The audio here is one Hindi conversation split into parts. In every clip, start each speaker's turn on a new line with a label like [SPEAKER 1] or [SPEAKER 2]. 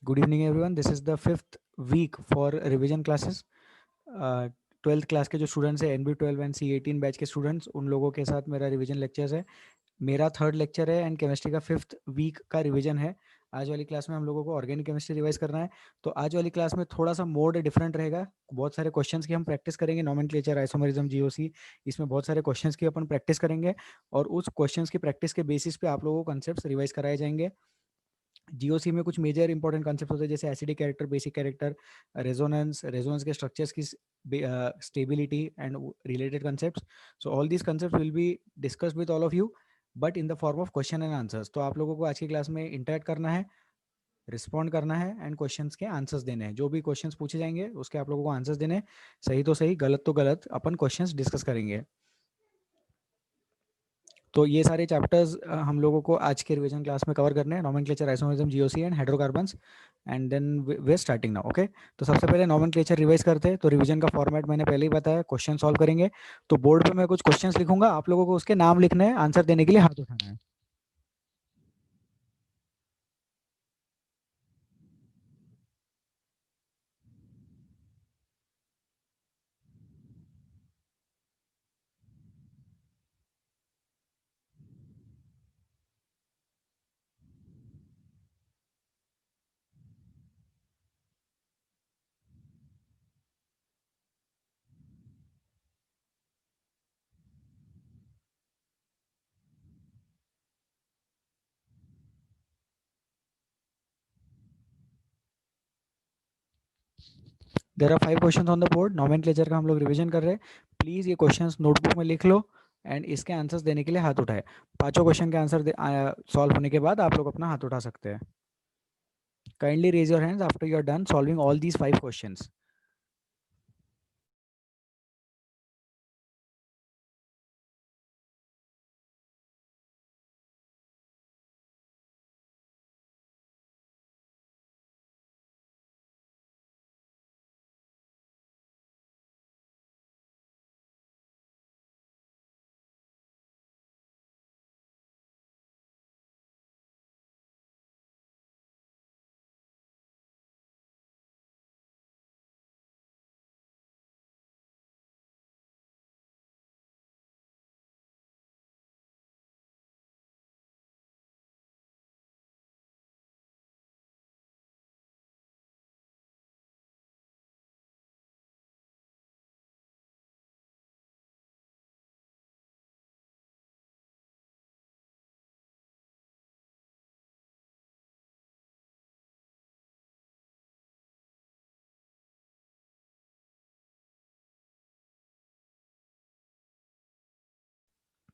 [SPEAKER 1] Good evening everyone. This is the fifth week for revision classes. 12th class के जो स्टूडेंट्स हैं NB12 एंड C18 बैच के स्टूडेंट्स, उन लोगों के साथ मेरा रिवीजन लेक्चर्स है. मेरा थर्ड लेक्चर है एंड केमिस्ट्री का फिफ्थ वीक का रिवीजन है. आज वाली क्लास में हम लोगों को ऑर्गेनिक केमिस्ट्री रिवाइज करना है. तो आज वाली क्लास में थोड़ा सा मोड डिफरेंट रहेगा. बहुत सारे क्वेश्चंस की हम प्रैक्टिस करेंगे. नोमेनक्लेचर, आइसोमरिज्म, जीओसी, इसमें बहुत सारे क्वेश्चंस की अपन प्रैक्टिस करेंगे. और उस क्वेश्चंस की प्रैक्टिस के बेसिस पे आप लोगों को कंसेप्ट रिवाइज कराए जाएंगे. जीओसी में कुछ मेजर इंपॉर्टेंट कॉन्सेप्ट होते हैं, जैसे acidic character, basic character, resonance, resonance के स्ट्रक्चर्स की stability and related concepts. So all these concepts will be discussed with all of you, but in the form of question and answers. तो आप लोगों को आज की क्लास में इंटरेक्ट करना है, रिस्पॉन्ड करना है एंड क्वेश्चंस के आंसर्स देने हैं. जो भी क्वेश्चंस पूछे जाएंगे उसके आप लोगों को आंसर्स देने हैं. सही तो सही, गलत तो गलत, अपन क्वेश्चंस डिस्कस करेंगे. तो ये सारे चैप्टर्स हम लोगों को आज के रिवीजन क्लास में कवर करने हैं. Nomenclature, isomerism, GOC and hydrocarbons. And then we starting now. Okay, तो सबसे पहले नोमेनक्लेचर रिवाइज करते हैं. तो रिवीजन का फॉर्मेट मैंने पहले ही बताया, क्वेश्चन सॉल्व करेंगे. तो बोर्ड पे मैं कुछ क्वेश्चंस लिखूंगा, आप लोगों को उसके नाम लिखने हैं, आंसर देने के लिए हाथ उठाना है. There are 5 questions on the board. Nomenclature का हम लोग रिवीजन कर रहे हैं. प्लीज ये क्वेश्चंस नोटबुक में लिख लो एंड इसके आंसर्स देने के लिए हाथ उठाए. पांचों क्वेश्चन के आंसर सॉल्व होने के बाद आप लोग अपना हाथ उठा सकते हैं. Kindly raise your hands after you are done solving all these 5 questions.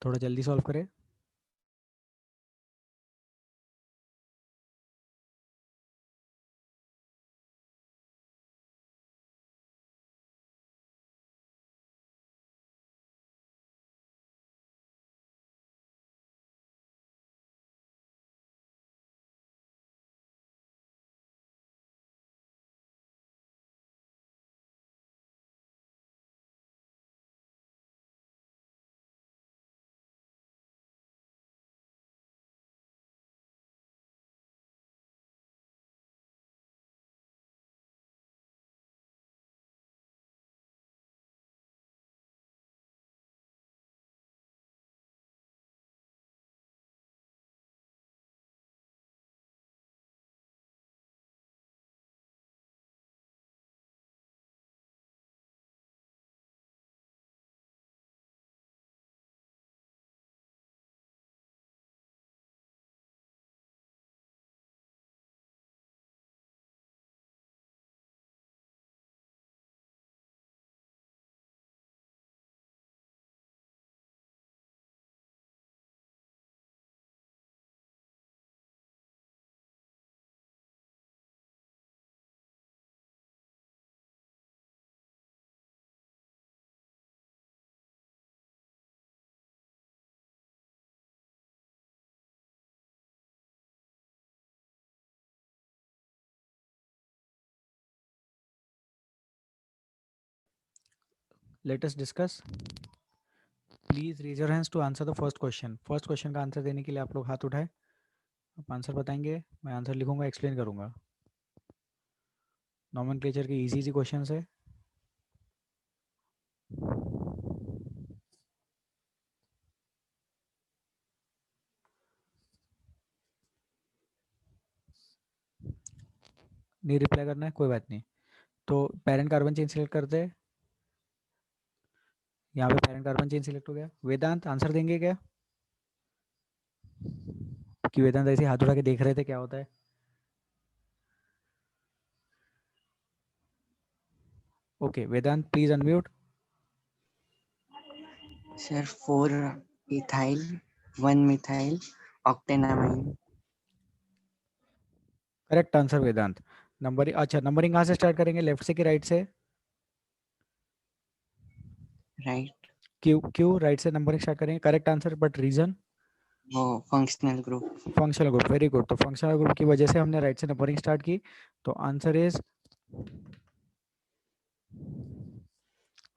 [SPEAKER 1] थोड़ा जल्दी सॉल्व करें. Let us discuss. Please raise your hands to answer the first question. First question का आंसर देने के लिए आप लोग हाथ उठाए. आप आंसर बताएंगे, मैं आंसर लिखूंगा, एक्सप्लेन करूंगा. नॉमेनक्लेचर के इजी क्वेश्चन है। नहीं रिप्लाई करना है, कोई बात नहीं। तो पेरेंट कार्बन चेन सिलेक्ट करते हैं। यहाँ पे पेरेंट कार्बन चेन सिलेक्ट हो गया। वेदांत आंसर देंगे क्या? कि वेदांत ऐसे हाथ उठा के देख रहे थे क्या होता है। Okay Vedant please unmute.
[SPEAKER 2] Sir, 4 ethyl, 1 methyl, octanamine.
[SPEAKER 1] Correct answer Vedant. Numbering, अच्छा नंबरिंग कहाँ से स्टार्ट करेंगे, लेफ्ट से कि राइट से?
[SPEAKER 2] Right.
[SPEAKER 1] क्यू क्यू राइट से नंबरिंग स्टार्ट करेंगे, करेक्ट आंसर, बट रीजन?
[SPEAKER 2] वो functional group.
[SPEAKER 1] Functional group, very good. तो फंक्शनल ग्रुप की वजह से हमने राइट से नंबरिंग स्टार्ट की। तो आंसर इज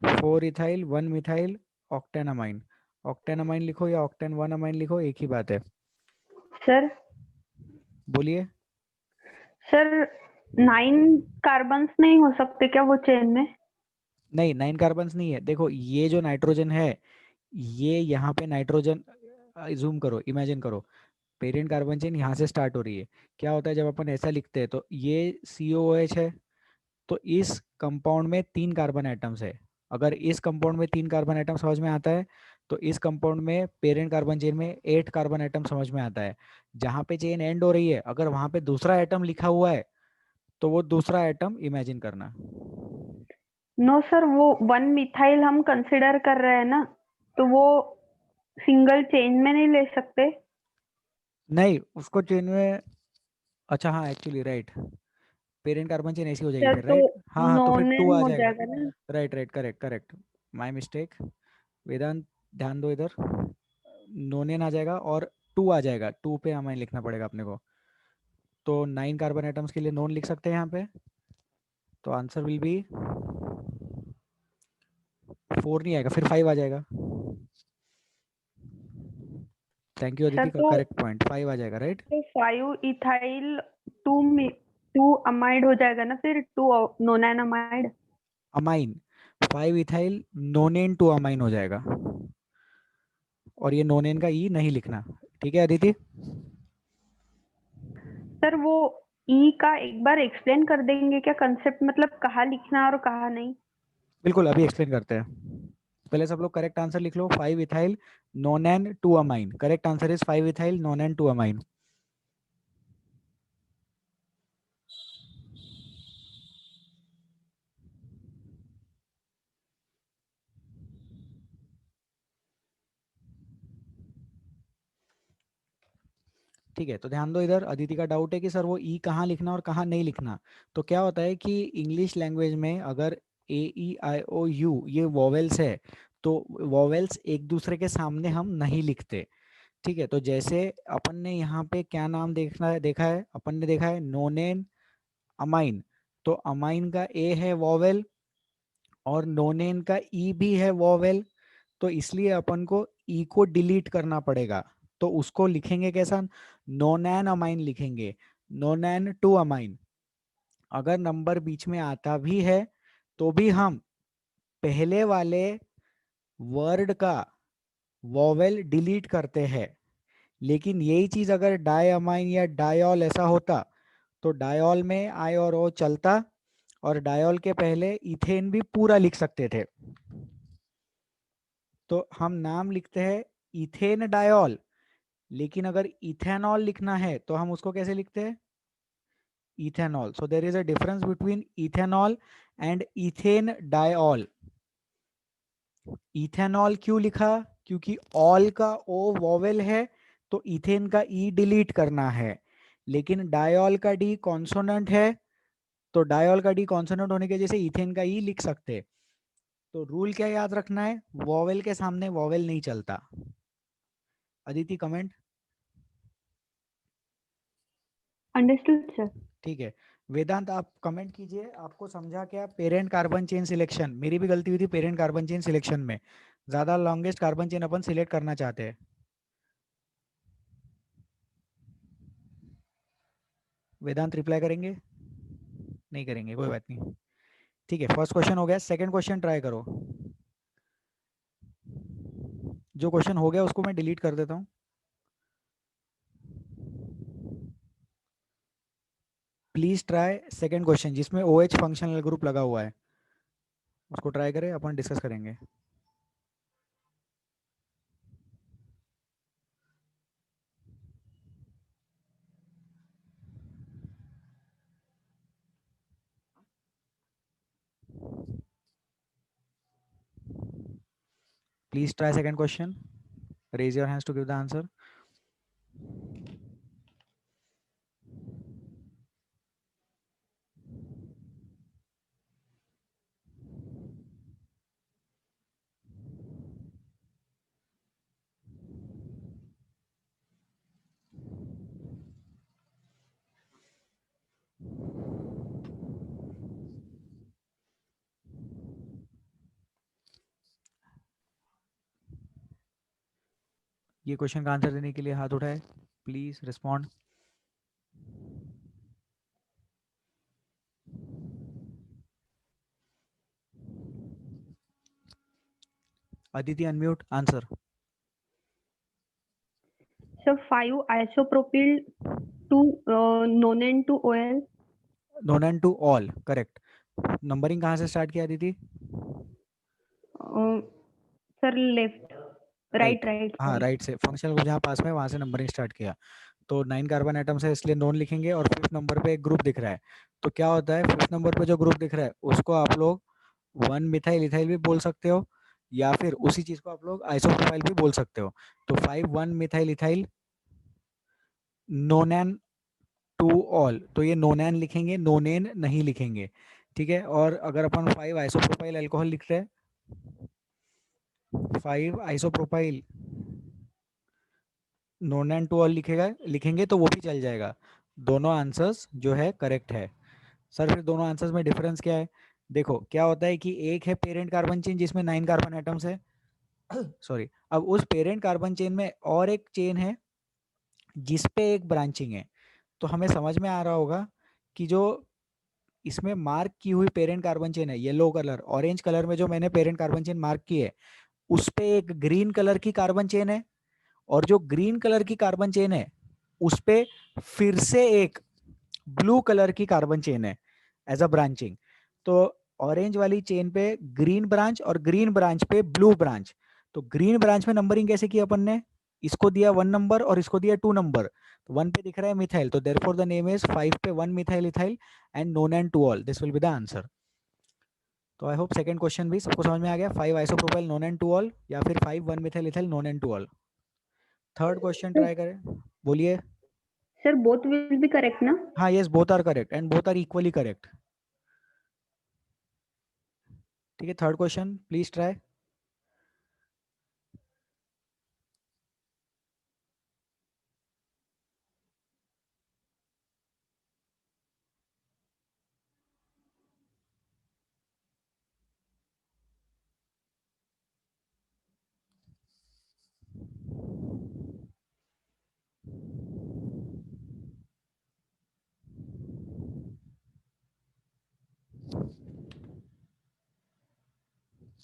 [SPEAKER 1] 4 इथाइल 1 मिथाइल ऑक्टेनामाइन। ऑक्टेनामाइन लिखो या ऑक्टेन 1 अमाइन लिखो, एक ही बात है।
[SPEAKER 3] सर
[SPEAKER 1] बोलिए।
[SPEAKER 3] सर 9 कार्बन्स नहीं हो सकते क्या वो चेन में?
[SPEAKER 1] नहीं 9 कार्बन्स नहीं है। देखो ये जो नाइट्रोजन है, ये यहाँ पे नाइट्रोजन, जूम करो, इमेजिन करो, पेरेंट कार्बन चेन यहाँ से स्टार्ट हो रही है। क्या होता है जब अपन ऐसा लिखते हैं, तो ये COOH है, तो इस कंपाउंड में 3 कार्बन एटम्स है। अगर इस कंपाउंड में 3 कार्बन एटम समझ में आता है, तो इस कंपाउंड में पेरेंट कार्बन चेन में 8 कार्बन एटम समझ में आता है। जहाँ पे चेन एंड हो रही है, अगर वहां पे दूसरा एटम लिखा हुआ है, तो वो दूसरा एटम इमेजिन करना।
[SPEAKER 3] नो सर, वो 1 मिथाइल हम कंसिडर कर रहे हैं ना, तो वो सिंगल चेन में नहीं ले सकते।
[SPEAKER 1] नहीं उसको चेन में, अच्छा हाँ actually right, parent carbon chain ऐसी हो जाएगी
[SPEAKER 3] सर
[SPEAKER 1] फिर,
[SPEAKER 3] तो
[SPEAKER 1] राइट। हाँ हाँ, तो फिर 2
[SPEAKER 3] नॉन
[SPEAKER 1] आ
[SPEAKER 3] हो
[SPEAKER 1] जाएगा।
[SPEAKER 3] जाएगा ना।
[SPEAKER 1] Right right, correct correct, my mistake. Vedant ध्यान दो इधर, नोनेन आ जाएगा और 2 आ जाएगा, 2 पे हमें लिखना पड़ेगा अपने को। तो 9 कार्बन एटम्स के लिए नोन लिख सकते हैं यहाँ पे। तो आंसर विल बी 4 नहीं आएगा, फिर 5 आ जाएगा। थैंक यू
[SPEAKER 3] सर
[SPEAKER 1] अदिति, का
[SPEAKER 3] तो
[SPEAKER 1] करेक्ट पॉइंट, 5 आ जाएगा, राइट।
[SPEAKER 3] 5 इथाइल 2 अमाइड हो जाएगा ना, फिर 2 नोनैनामाइड।
[SPEAKER 1] अमाइन, 5 इथाइल नोनेन 2 अमाइन हो जाएगा, और ये नोनेन का ई नहीं लिखना, ठीक है अदिति।
[SPEAKER 3] सर वो ई का एक बार एक्सप्लेन कर देंगे क्या कंसेप्ट, मतलब कहाँ लिखना और कहाँ नहीं?
[SPEAKER 1] बिल्कुल अभी एक्सप्लेन करते हैं। पहले सब लोग करेक्ट आंसर लिख लो, 5 ethyl नोनेन 2 amine, correct answer is 5 ethyl नोनेन 2 amine. ठीक है, तो ध्यान दो इधर, अदिति का डाउट है कि सर वो ई कहाँ लिखना और कहाँ नहीं लिखना। तो क्या होता है कि इंग्लिश लैंग्वेज में अगर AEIOU ये वॉवेल्स है, तो वॉवेल्स एक दूसरे के सामने हम नहीं लिखते। ठीक है, तो जैसे अपन ने यहाँ पे क्या नाम देखना है, देखा है अपन ने, देखा है नोनेन अमाइन। तो अमाइन का ए है वॉवेल और नोनेन का ई भी है वॉवेल, तो इसलिए अपन को ई को डिलीट करना पड़ेगा। तो उसको लिखेंगे कैसा, नोनैन अमाइन लिखेंगे, नोनैन 2 अमाइन। अगर नंबर बीच में आता भी है, तो भी हम पहले वाले वर्ड का वॉवेल डिलीट करते हैं। लेकिन यही चीज अगर डाई अमाइन या डायॉल ऐसा होता, तो डायॉल में आई और ओ चलता, और डायॉल के पहले इथेन भी पूरा लिख सकते थे। तो हम नाम लिखते हैं इथेन डायॉल, लेकिन अगर इथेनॉल लिखना है तो हम उसको कैसे लिखते हैं, ethanol. So there is a difference between ethanol and ethane diol. Ethanol क्यों लिखा, क्योंकि ऑल का ओ वॉवेल है, तो इथेन का ई डिलीट करना है। लेकिन डायॉल का डी कॉन्सोनेंट है, तो डायॉल का डी कॉन्सोनेंट होने की वजह से इथेन का ई लिख सकते। तो रूल क्या याद रखना है, वॉवेल के सामने वॉवेल नहीं चलता। अदिति कमेंट।
[SPEAKER 3] Understood sir.
[SPEAKER 1] ठीक है, वेदांत आप कमेंट कीजिए, आपको समझा क्या पेरेंट कार्बन चेन सिलेक्शन? मेरी भी गलती हुई थी पेरेंट कार्बन चेन सिलेक्शन में, ज्यादा लॉन्गेस्ट कार्बन चेन अपन सिलेक्ट करना चाहते हैं। वेदांत रिप्लाई करेंगे। नहीं करेंगे, कोई बात नहीं। ठीक है, फर्स्ट क्वेश्चन हो गया। सेकंड क्वेश्चन ट्राई करो। जो क्वेश्चन हो गया उसको मैं डिलीट कर देता हूँ। प्लीज ट्राई सेकंड क्वेश्चन जिसमें OH फंक्शनल ग्रुप लगा हुआ है, उसको ट्राई करें, अपन डिस्कस करेंगे। Please try second question. Raise your hands to give the answer. ये क्वेश्चन का आंसर देने के लिए हाथ उठाए, please respond. Aditi unmute, answer.
[SPEAKER 3] So 5 isopropyl to nonane to OL.
[SPEAKER 1] Nonane two ol, correct. Numbering कहाँ से स्टार्ट किया Aditi?
[SPEAKER 3] Sir left, right right
[SPEAKER 1] हाँ,
[SPEAKER 3] सॉरी।
[SPEAKER 1] राइट से फंक्शनल ग्रुप जहाँ पास में वहां से नंबरिंग स्टार्ट किया। तो 9 कार्बन एटम्स है इसलिए नॉन लिखेंगे, और 5th नंबर पे एक ग्रुप दिख रहा है। तो क्या होता है, 5th नंबर पे जो ग्रुप दिख रहा है उसको आप लोग 1 मिथाइल इथाइल भी बोल सकते हो, या फिर उसी चीज को आप लोग आइसोप्रोपाइल भी बोल सकते हो। तो 5 1 मिथाइल इथाइल नोनैन टू ऑल, तो ये नोनैन लिखेंगे, नोनेन नहीं लिखेंगे। ठीक है, और अगर अपन 5 आइसोप्रोपाइल अल्कोहल लिख रहे हैं, 5 आइसोप्रोपाइल नोनैन टू ऑल लिखेंगे तो वो भी चल जाएगा। दोनों आंसर्स जो है करेक्ट है। सर फिर दोनों आंसर्स में डिफरेंस क्या है? देखो क्या होता है कि एक है पेरेंट कार्बन चेन जिसमें 9 कार्बन एटम्स है सॉरी, अब उस पेरेंट कार्बन चेन में और एक चेन है जिसपे एक ब्रांचिंग है। तो हमें समझ में आ रहा होगा कि जो इसमें मार्क की हुई पेरेंट कार्बन चेन है, येलो कलर ऑरेंज कलर में जो मैंने पेरेंट कार्बन चेन मार्क की है, उस पे एक ग्रीन कलर की कार्बन चेन है, और जो ग्रीन कलर की कार्बन चेन है उस पे फिर से एक ब्लू कलर की कार्बन चेन है एज अ ब्रांचिंग। तो ऑरेंज वाली चेन पे ग्रीन ब्रांच और ग्रीन ब्रांच पे ब्लू ब्रांच। तो ग्रीन ब्रांच में नंबरिंग कैसे की अपन ने? इसको दिया 1 नंबर और इसको दिया 2 नंबर। तो 1 पे दिख रहा है मिथाइल, तो देयरफॉर द नेम इज 5 पे 1 methyl ethyl and non and two ol, this will be the answer. तो आई होप सेकंड क्वेश्चन भी सबको समझ में आ गया, 5 isopropyl non and two ol या फिर 5 1 methyl ethyl non and two ol. Third question try करें, बोलिए।
[SPEAKER 3] Sir both will be correct ना?
[SPEAKER 1] हाँ, yes, both are correct and both are equally correct. ठीक है, third question please try.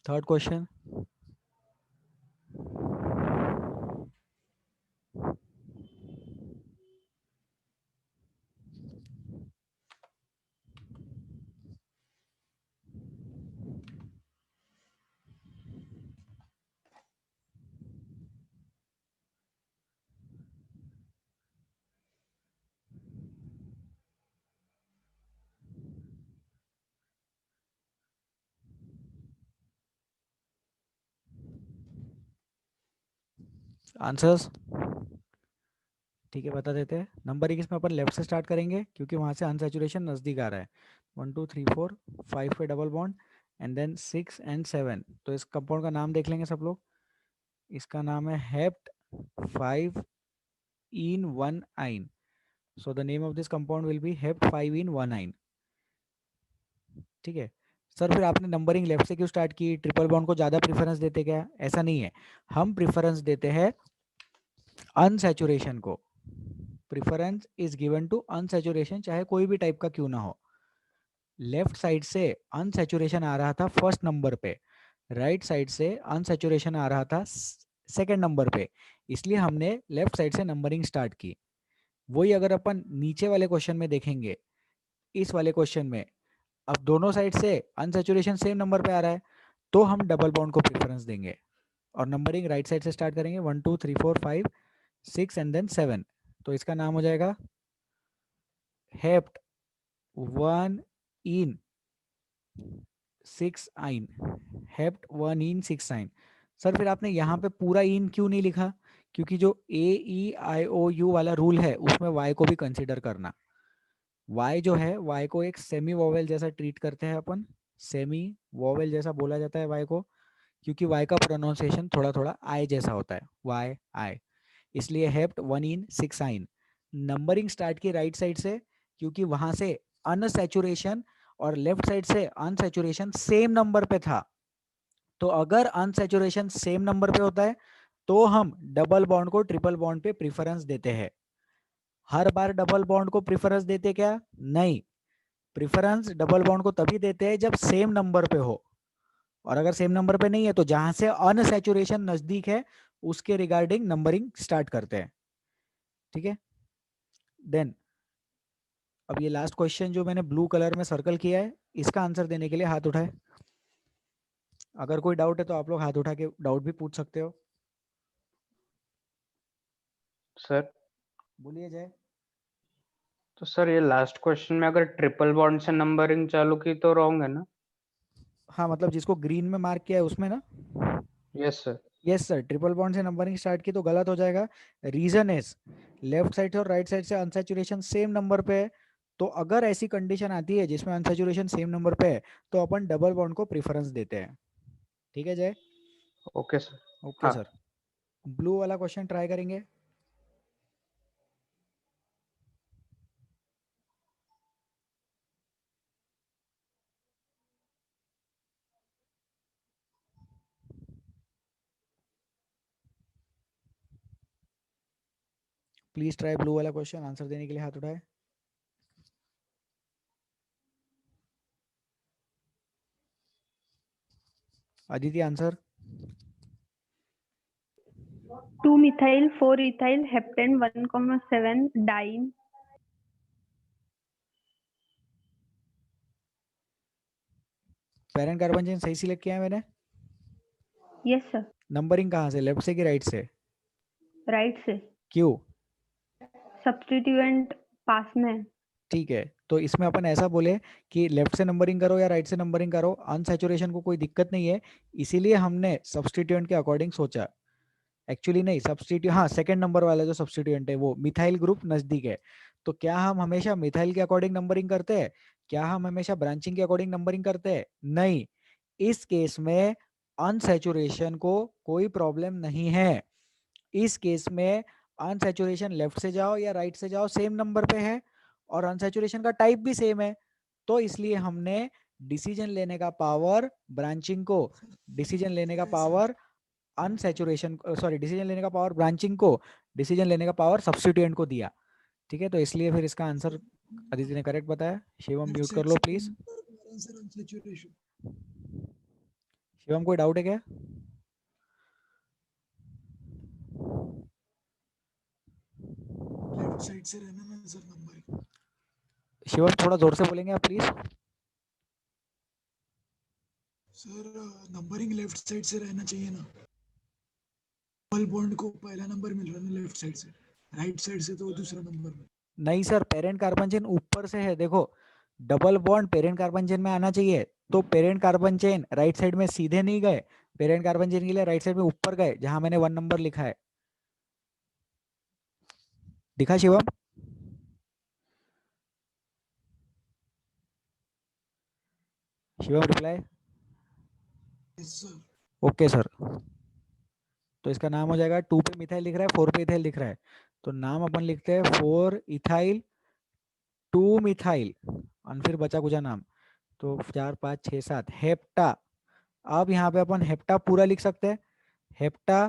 [SPEAKER 1] Third question. Answers ठीक है, बता देते हैं। नंबरिंग इसमें अपन लेफ्ट से स्टार्ट करेंगे क्योंकि वहां से अनसैचुरेशन नजदीक आ रहा है। 1 2 3 4 5 पे double bond and then 6 and 7। तो इस कंपाउंड का नाम देख लेंगे सब लोग। इसका नाम है हेप्ट 5 इन 1 आइन। So the name of this compound will be hept 5 en 1 आइन। ठीक है सर, फिर आपने नंबरिंग लेफ्ट से क्यों स्टार्ट की? ट्रिपल बॉन्ड को ज्यादा प्रेफरेंस देते क्या? ऐसा नहीं है, हम प्रेफरेंस देते हैं अनसैचुरेशन को। Preference is given to unsaturation, चाहे कोई भी टाइप का क्यों ना हो। लेफ्ट साइड से अनसैचुरेशन आ रहा था फर्स्ट नंबर पे, राइट साइड से अनसैचुरेशन आ रहा था सेकंड नंबर पे, इसलिए हमने लेफ्ट साइड से नंबरिंग स्टार्ट की। वही अगर अपन नीचे वाले क्वेश्चन में देखेंगे, इस वाले क्वेश्चन में अब दोनों साइड से अनसैचुरेशन सेम नंबर पे आ रहा है, तो हम डबल बॉन्ड को प्रेफरेंस देंगे और नंबरिंग राइट साइड से स्टार्ट करेंगे, 1 2 3 4 5 6 एंड देन 7। तो इसका नाम हो जाएगा हेप्ट 1 इन 6 आइन, हेप्ट 1 इन 6 आइन। सर फिर आपने यहाँ पे पूरा इन क्यों नहीं लिखा? क्योंकि जो AEIOU वाला रूल है उसमें y को भी कंसिडर करना। y जो है, y को एक सेमी वोवेल जैसा ट्रीट करते हैं अपन, सेमी वोवेल जैसा बोला जाता है y को, क्योंकि y का प्रोनाउंसिएशन थोड़ा थोड़ा i जैसा होता है, y i, इसलिए हेप्ट 1 इन 6 आइन। नंबरिंग स्टार्ट की राइट साइड से, क्योंकि वहां से अनसैचुरेशन और लेफ्ट साइड से अनसैचुरेशन सेम नंबर पे था। तो अगर अनसैचुरेशन सेम नंबर पे होता है तो हम डबल बॉन्ड को ट्रिपल बॉन्ड पे प्रेफरेंस देते हैं। हर बार डबल बॉन्ड को प्रेफरेंस देते क्या? नहीं, प्रेफरेंस डबल बॉन्ड को तभी देते हैं जब सेम नंबर पे हो, और अगर सेम नंबर पे नहीं है तो जहां से अनसैचुरेशन नजदीक है उसके रिगार्डिंग नंबरिंग स्टार्ट करते हैं। ठीक है, देन अब ये लास्ट क्वेश्चन जो मैंने ब्लू कलर में सर्कल किया है, इसका आंसर देने के लिए हाथ उठाए। अगर कोई डाउट है तो आप लोग हाथ उठा के डाउट भी पूछ सकते हो।
[SPEAKER 4] सर
[SPEAKER 1] बोलिए जय।
[SPEAKER 4] तो सर ये लास्ट क्वेश्चन में अगर ट्रिपल बॉन्ड से नंबरिंग चालू की तो रॉन्ग है ना?
[SPEAKER 1] हाँ मतलब जिसको ग्रीन में मार्क किया है उसमें ना?
[SPEAKER 4] Yes sir.
[SPEAKER 1] Yes sir, triple bond से नंबरिंग स्टार्ट की तो गलत हो जाएगा। रीजन इज लेफ्ट साइड और राइट साइड से अनसैचुरेशन सेम नंबर पे है, तो अगर ऐसी कंडीशन आती है जिसमें अनसैचुरेशन सेम नंबर पे है तो अपन डबल बॉन्ड को प्रेफरेंस देते हैं। ठीक है जय?
[SPEAKER 4] Okay sir.
[SPEAKER 1] ओके
[SPEAKER 4] हाँ
[SPEAKER 1] सर, ब्लू वाला क्वेश्चन ट्राई करेंगे। प्लीज ट्राई ब्लू वाला क्वेश्चन, आंसर देने के लिए हाथ उठाए। Aditi answer.
[SPEAKER 3] 2 methyl 4 ethyl heptane 1,7 diene।
[SPEAKER 1] Parent carbon chain सही सिलेक्ट किया है मैंने?
[SPEAKER 3] Yes sir.
[SPEAKER 1] नंबरिंग कहाँ से, लेफ्ट से कि राइट से?
[SPEAKER 3] राइट से।
[SPEAKER 1] क्यों?
[SPEAKER 3] सब्स्टिट्यूएंट पास में है।
[SPEAKER 1] ठीक है, तो इसमें अपन ऐसा बोले कि लेफ्ट से नंबरिंग करो या राइट से नंबरिंग करो, अनसैचुरेशन को कोई दिक्कत नहीं है, इसीलिए हमने सब्स्टिट्यूएंट के अकॉर्डिंग सोचा। एक्चुअली नहीं, सब्स्टिट्यूट, हाँ सेकंड नंबर वाला जो सब्स्टिट्यूएंट है वो मिथाइल ग्रुप नजदीक है, तो क्या हम हमेशा मिथाइल के अकॉर्डिंग नंबरिंग करते हैं? क्या हम हमेशा ब्रांचिंग के अकॉर्डिंग नंबरिंग करते हैं? नहीं, इस केस में अनसैचुरेशन को कोई प्रॉब्लम नहीं है। इस केस में अनसैचुरेशन लेफ्ट से जाओ या राइट से जाओ सेम नंबर पे है, और अनसैचुरेशन का टाइप भी सेम है, तो इसलिए हमने डिसीजन लेने का पावर ब्रांचिंग को, डिसीजन लेने का पावर अनसैचुरेशन, सॉरी डिसीजन लेने का पावर ब्रांचिंग को, डिसीजन लेने का पावर सब्स्टिट्यूएंट को दिया। ठीक है, तो इसलिए फिर इसका आंसर अदिति ने करेक्ट बताया। शिवम म्यूट कर लो प्लीज। शिवम कोई डाउट है क्या?
[SPEAKER 5] लेफ्ट साइड से रहना ना सर नंबरिंग।
[SPEAKER 1] शिवम थोड़ा जोर से बोलेंगे आप please.
[SPEAKER 5] Sir numbering left side से रहना चाहिए ना, डबल बॉन्ड को पहला नंबर मिल रहा है ना लेफ्ट साइड से, राइट साइड से तो दूसरा नंबर में।
[SPEAKER 1] नहीं सर, पेरेंट कार्बन चेन ऊपर से है, देखो double bond parent carbon chain में आना चाहिए, तो parent carbon chain right side में सीधे नहीं गए, पेरेंट कार्बन चेन के लिए राइट साइड में ऊपर गए जहां मैंने 1 नंबर लिखा है। दिखा Shivam? Shivam reply?
[SPEAKER 5] Yes sir.
[SPEAKER 1] Okay sir, तो इसका नाम हो जाएगा 2 पे मिथाइल लिख रहा है, 4 पे इथाइल लिख रहा है, तो नाम अपन लिखते हैं 4 इथाइल 2 मिथाइल, और फिर बचा कुछ नाम, तो 4 5 6 7 हेप्टा। अब यहाँ पे अपन हेप्टा पूरा लिख सकते हैं, हेप्टा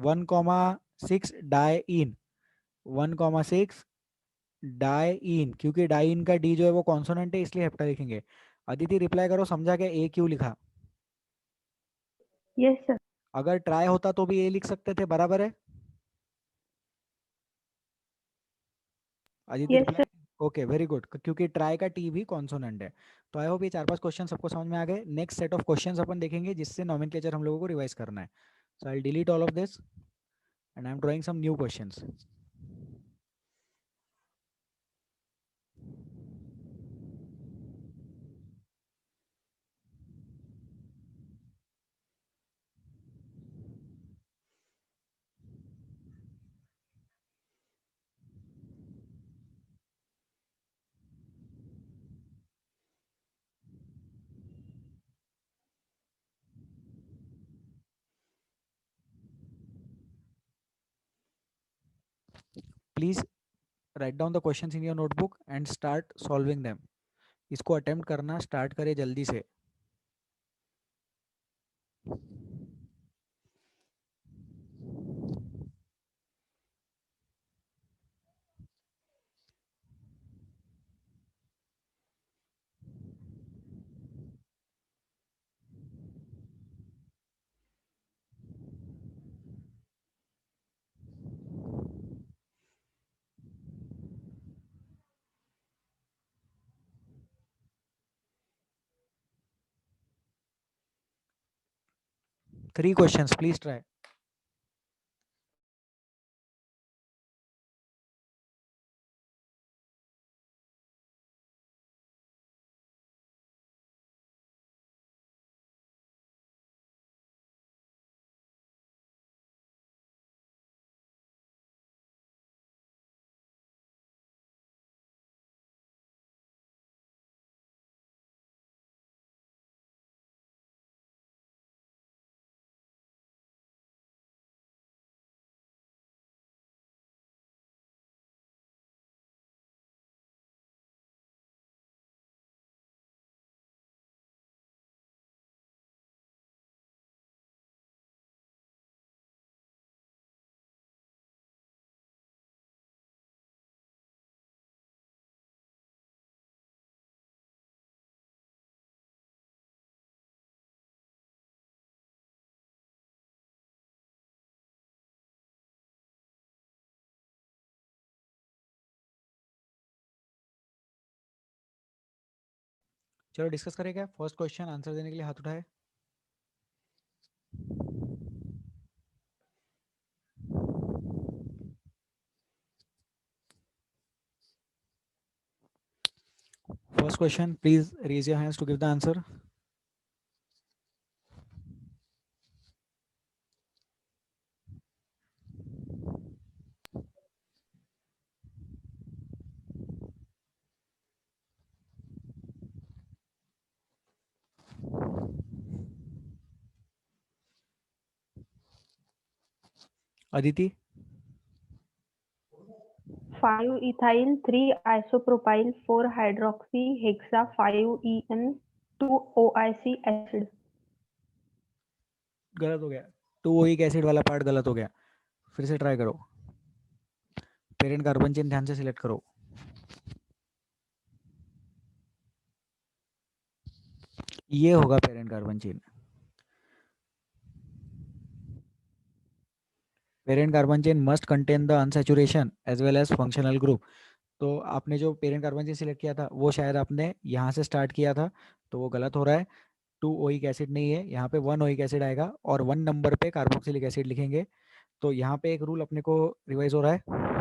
[SPEAKER 1] 1,6 डाइइन, 1,6 डाइन, क्योंकि डाइन का डी जो है वो कॉन्सोनेंट है इसलिए हेप्टा लिखेंगे। अदिति रिप्लाई करो, समझा क्या ए क्यों लिखा?
[SPEAKER 3] Yes sir.
[SPEAKER 1] अगर ट्राई होता तो भी ए लिख सकते थे, बराबर है? Aditi
[SPEAKER 3] yes
[SPEAKER 1] reply,
[SPEAKER 3] sir.
[SPEAKER 1] Okay very good, क्योंकि ट्राई का टी भी कॉन्सोनेंट है। तो आई होप ये 4-5 क्वेश्चन सबको समझ में आ गए। नेक्स्ट सेट ऑफ क्वेश्चंस अपन देखेंगे जिससे नोमेनक्लेचर हम लोगों को रिवाइज करना है। So I delete all of this and I am drawing some new questions. Please write down the questions in your notebook and start solving them. इसको अटेम्प्ट करना स्टार्ट करें जल्दी से। Three questions, please try. चलो डिस्कस करें क्या? फर्स्ट क्वेश्चन आंसर देने के लिए हाथ उठाए। First question, please raise your hands to give the answer. Aditi,
[SPEAKER 3] 5 ethyl 3 isopropyl 4 hydroxy hexa 5 en 2 OIC acid।
[SPEAKER 1] गलत हो गया। 2 ओइक एसिड वाला पार्ट गलत हो गया, फिर से ट्राई करो। पेरेंट कार्बन चेन ध्यान से सिलेक्ट करो। ये होगा parent carbon chain. Parent carbon chain must contain the unsaturation as well as functional group. तो आपने जो पेरेंट कार्बन चेन सिलेक्ट किया था वो शायद आपने यहाँ से स्टार्ट किया था, तो वो गलत हो रहा है। 2 ओइक एसिड नहीं है, यहाँ पे 1 ओइक एसिड आएगा और 1 नंबर पे कार्बोक्सिलिक एसिड लिखेंगे। तो यहाँ पे एक रूल अपने को रिवाइज हो रहा है।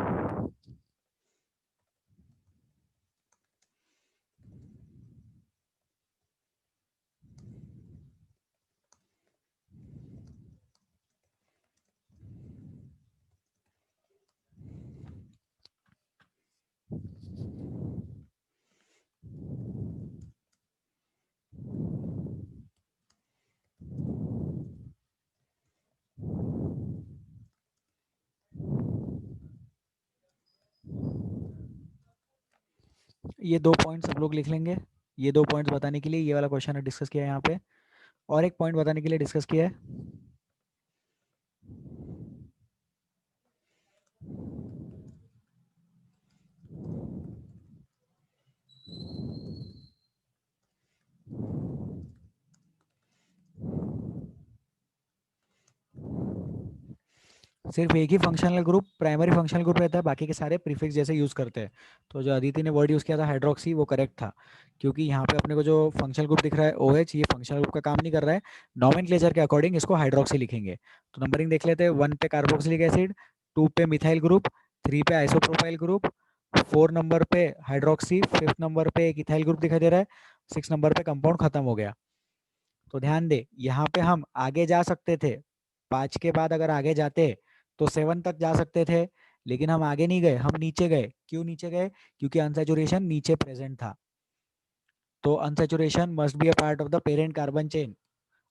[SPEAKER 1] ये 2 पॉइंट सब लोग लिख लेंगे। ये 2 पॉइंट्स बताने के लिए ये वाला क्वेश्चन डिस्कस किया है यहाँ पे, और एक पॉइंट बताने के लिए डिस्कस किया है। सिर्फ एक ही functional group primary functional group रहता है, बाकी के सारे प्रीफिक्स जैसे यूज करते हैं। तो जो अदिति ने वर्ड यूज किया था हाइड्रोक्सी, वो करेक्ट था, क्योंकि यहाँ पे अपने को जो फंक्शनल ग्रुप दिख रहा है OH, ये फंक्शनल ग्रुप का काम नहीं कर रहा है, नॉमेनक्लेचर के अकॉर्डिंग इसको हाइड्रोक्सी लिखेंगे। तो नंबरिंग देख लेते हैं। 1 पे कार्बोक्सिलिक एसिड, 2 पे मिथाइल ग्रुप, 3 पे आइसोप्रोपाइल ग्रुप, 4 नंबर पे हाइड्रोक्सी, 5th नंबर पे एक इथाइल ग्रुप दिखाई दे रहा है, 6 नंबर पे कंपाउंड खत्म हो गया। तो ध्यान दे, यहाँ पे हम आगे जा सकते थे, 5 के बाद अगर आगे जाते तो 7 तक जा सकते थे, लेकिन हम आगे नहीं गए, हम नीचे गए। क्यों नीचे गए? क्योंकि अनसैचुरेशन नीचे प्रेजेंट था। तो unsaturation must be a part of the parent carbon chain,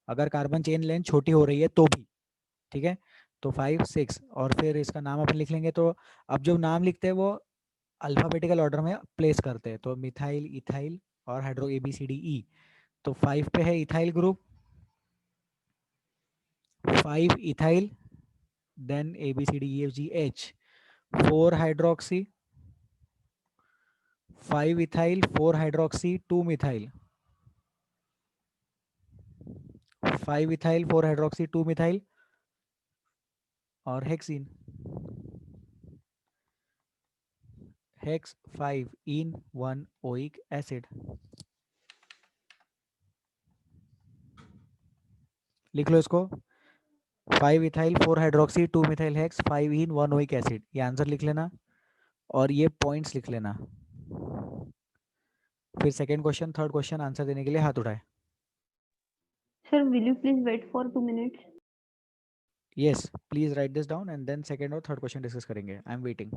[SPEAKER 1] अगर कार्बन चेन लेंथ छोटी हो रही है तो भी। ठीक है, तो 5 6 और फिर इसका नाम अपन लिख लेंगे। तो अब जो नाम लिखते हैं वो अल्फाबेटिकल ऑर्डर में प्लेस करते हैं। तो मिथाइल, इथाइल और हाइड्रो ABCDE। तो 5 पे है ethyl group, 5 ethyl, then ABCDEFGH, 4 hydroxy, 5 ethyl, 4 hydroxy, 2 methyl, 5 ethyl, 4 hydroxy, 2 methyl और hexene, hex 5 en 1 oic acid. लिख लो इसको, 5 ethyl, 4 hydroxy, 2 methyl hex, 5 en 1 oic acid. ये आंसर लिख लेना और ये पॉइंट्स लिख लेना। फिर second question, third question answer देने के लिए हाथ उठाए।
[SPEAKER 3] Sir, will you please wait for 2 minutes?
[SPEAKER 1] Yes, please write this down and then second और थर्ड क्वेश्चन डिस्कस करेंगे। I am waiting.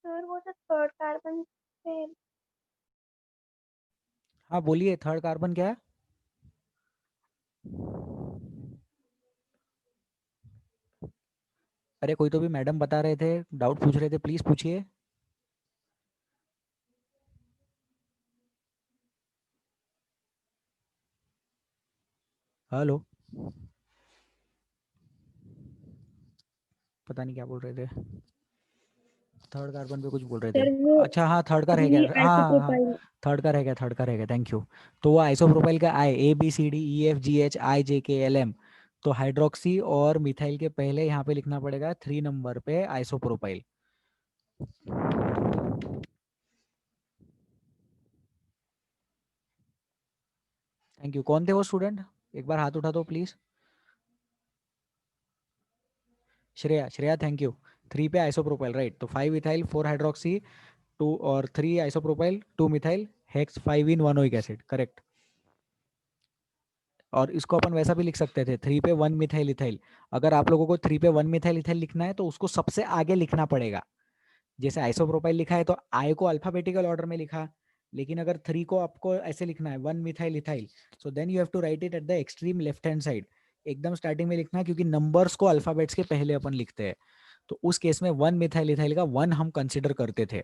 [SPEAKER 6] सर वो जो थर्ड कार्बन पे
[SPEAKER 1] हाँ बोलिए, थर्ड कार्बन क्या है? अरे कोई तो भी मैडम बता रहे थे, डाउट पूछ रहे थे, प्लीज पूछिए। हेलो, पता नहीं क्या बोल रहे थे, थर्ड कार्बन पे कुछ बोल रहे थे।
[SPEAKER 3] सर वो
[SPEAKER 1] अच्छा हाँ, थर्ड का रह
[SPEAKER 3] वही
[SPEAKER 1] गया, हाँ हाँ हाँ,
[SPEAKER 3] आइसोप्रोपाइल।
[SPEAKER 1] थर्ड का रह गया, थर्ड का रह गया, थैंक यू। तो वो आइसोप्रोपाइल का I ABCDEFGHIJKLM। तो हाइड्रोक्सी और मिथाइल के पहले यहाँ पे लिखना पड़ेगा 3 नंबर पे आइसोप्रोपाइल। Thank you. कौन थे वो स्टूडेंट, एक बार हाथ उठा दो please. Shreya, Shreya thank you. 3 पे आइसोप्रोपाइल, राइट। तो 5 इथाइल, 4 हाइड्रोक्सी, 2 और 3 isopropyl, 2 methyl hex, 5 en 1 oic acid, correct. और इसको अपन वैसा भी लिख सकते थे, 3 पे 1 मिथाइल इथाइल। अगर आप लोगों को 3 पे 1 मिथाइल इथाइल लिखना है तो उसको सबसे आगे लिखना पड़ेगा। जैसे आइसोप्रोपाइल लिखा है तो आई को अल्फाबेटिकल ऑर्डर में लिखा, लेकिन अगर 3 को आपको ऐसे लिखना है 1 methyl ethyl, so then you have to write it at the extreme left hand side, एकदम स्टार्टिंग में लिखना है, क्योंकि नंबर्स को अल्फाबेट्स के पहले अपन लिखते हैं। तो उस केस में 1 मिथाइल इथाइल का 1 हम कंसिडर करते थे,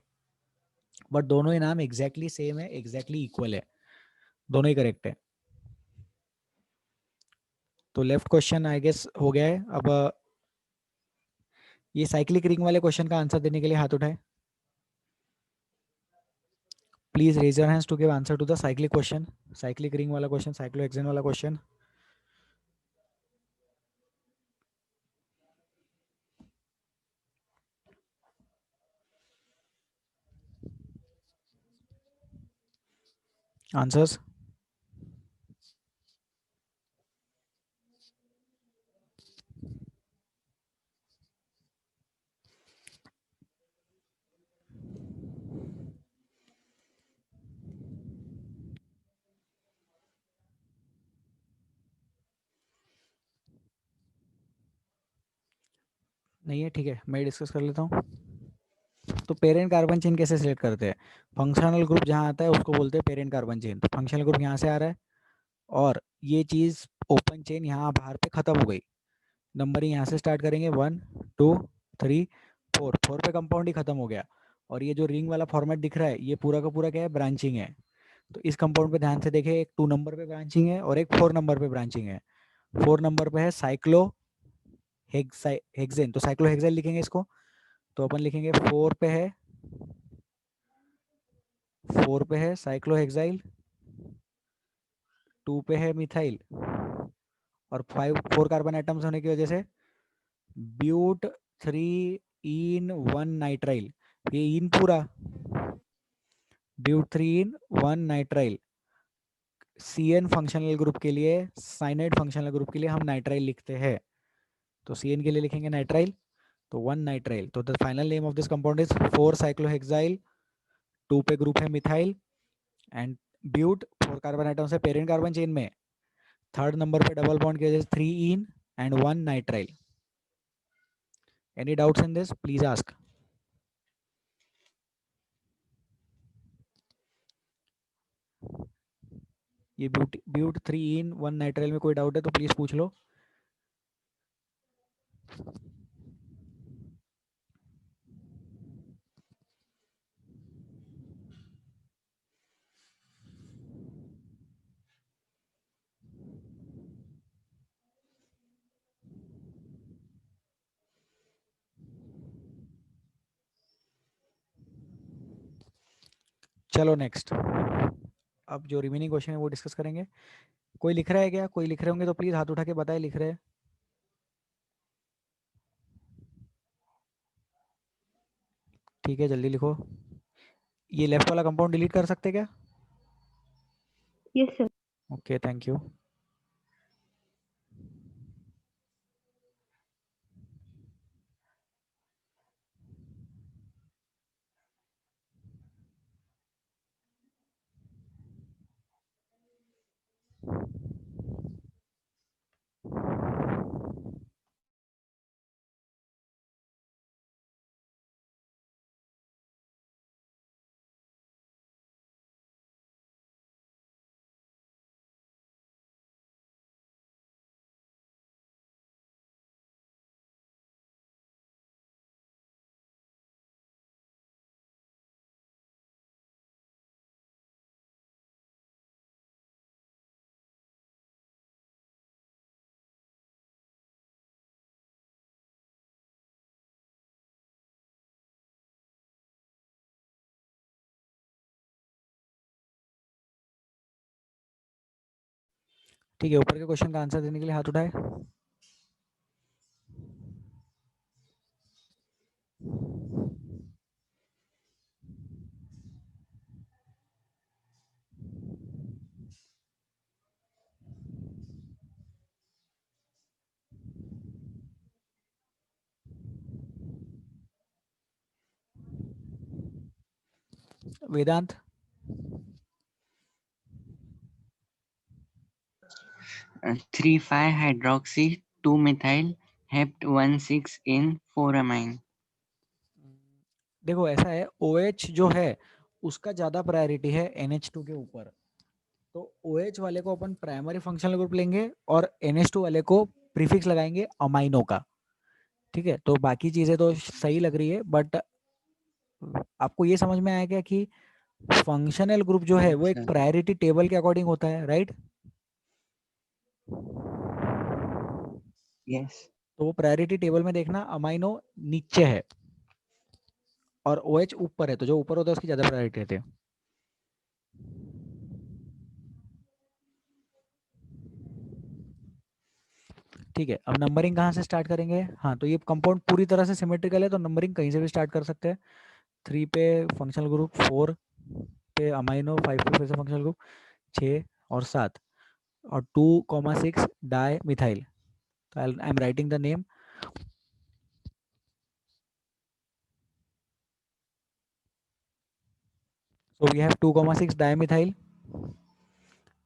[SPEAKER 1] बट दोनों ही नाम एग्जैक्टली सेम है, एग्जैक्टली इक्वल है, दोनों ही करेक्ट है। तो लेफ्ट क्वेश्चन आई गेस हो गया है। अब ये साइक्लिक रिंग वाले क्वेश्चन का आंसर देने के लिए हाथ उठाए। Please raise your hands to give answer to the cyclic question, cyclic ring वाला क्वेश्चन, साइक्लोहेक्सेन वाला क्वेश्चन। आंसर्स? नहीं है, ठीक है, मैं डिस्कस कर लेता हूँ। तो पेरेंट कार्बन चेन कैसे सिलेक्ट करते हैं? फंक्शनल ग्रुप जहाँ आता है उसको बोलते हैं पेरेंट कार्बन चेन। तो फंक्शनल ग्रुप यहाँ से आ रहा है और ये चीज़ ओपन चेन यहाँ बाहर पे खत्म हो गई, नंबरिंग यहाँ से स्टार्ट करेंगे 1 2 3 4 4 पे कंपाउंड ही खत्म हो गया। और ये जो रिंग वाला फॉर्मेट दिख रहा है ये पूरा का पूरा क्या है, ब्रांचिंग है। तो इस कंपाउंड पे ध्यान से देखें, एक 2 नंबर पे ब्रांचिंग है और एक 4 नंबर पे ब्रांचिंग है। 4 नंबर पे है साइक्लो हेक्सेन, तो साइक्लो हेक्सेन लिखेंगे इसको। तो अपन लिखेंगे 4 पे है, 4 पे है साइक्लो हेक्साइल, 2 पे है मिथाइल और 4 कार्बन एटम्स होने की वजह से ब्यूट 3 इन 1 नाइट्राइल। ये इन पूरा but 3 en 1 nitrile. CN functional group के लिए, साइनाइड फंक्शनल ग्रुप के लिए हम नाइट्राइल लिखते हैं। तो CN के लिए लिखेंगे नाइट्राइल, तो 1 नाइट्राइल। तो the final name of this compound is 4 cyclohexyl, 2 पे ग्रुप है methyl and but 4 carbon atom से पेरेंट कार्बन चेन में, थर्ड नंबर पे डबल बॉन्ड की वजह से 3 en and 1 nitrile. Any doubts in this please ask. ये ब्यूट 3 इन 1 नाइट्राइल में कोई डाउट है तो प्लीज पूछ लो। चलो नेक्स्ट, अब जो रिमेनिंग क्वेश्चन है वो डिस्कस करेंगे। कोई लिख रहा है क्या? कोई लिख रहे होंगे तो प्लीज हाथ उठा के बताए लिख रहे हैं। ठीक है, जल्दी लिखो। ये लेफ्ट वाला कंपाउंड डिलीट कर सकते क्या?
[SPEAKER 3] Yes sir.
[SPEAKER 1] Okay, thank you. ठीक है, ऊपर के क्वेश्चन का आंसर देने के लिए हाथ उठाए। वेदांत,
[SPEAKER 2] 3,5 hydroxy 2 methyl hept 1,6 in 4 amine।
[SPEAKER 1] देखो ऐसा है, OH जो है उसका ज्यादा प्रायोरिटी है NH2 के ऊपर। तो OH वाले को अपन प्राइमरी फंक्शनल ग्रुप लेंगे और NH2 वाले को प्रीफिक्स लगाएंगे अमाइनो का। ठीक है, तो बाकी चीजें तो सही लग रही है, बट आपको ये समझ में आया क्या कि फंक्शनल ग्रुप जो है वो एक
[SPEAKER 2] अच्छा।
[SPEAKER 1] प्रायोरिटी टेबल के अकॉर्डिंग होता है, राइट?
[SPEAKER 2] यस।
[SPEAKER 1] तो वो प्रायोरिटी टेबल में देखना अमाइनो नीचे है और OH ऊपर है, तो जो ऊपर होता है उसकी ज्यादा प्रायोरिटी रहती है। ठीक है, अब नंबरिंग कहाँ से स्टार्ट करेंगे? हाँ, तो ये कंपाउंड पूरी तरह से सिमेट्रिकल है तो नंबरिंग कहीं से भी स्टार्ट कर सकते हैं। 3 पे फंक्शनल ग्रुप, 4 पे अमाइनो, 5 पे फिर से फंक्शनल ग्रुप, 6 और 7 और 2,6 डाई मिथाइल। तो I am writing the name. So we have 2,6 di methyl.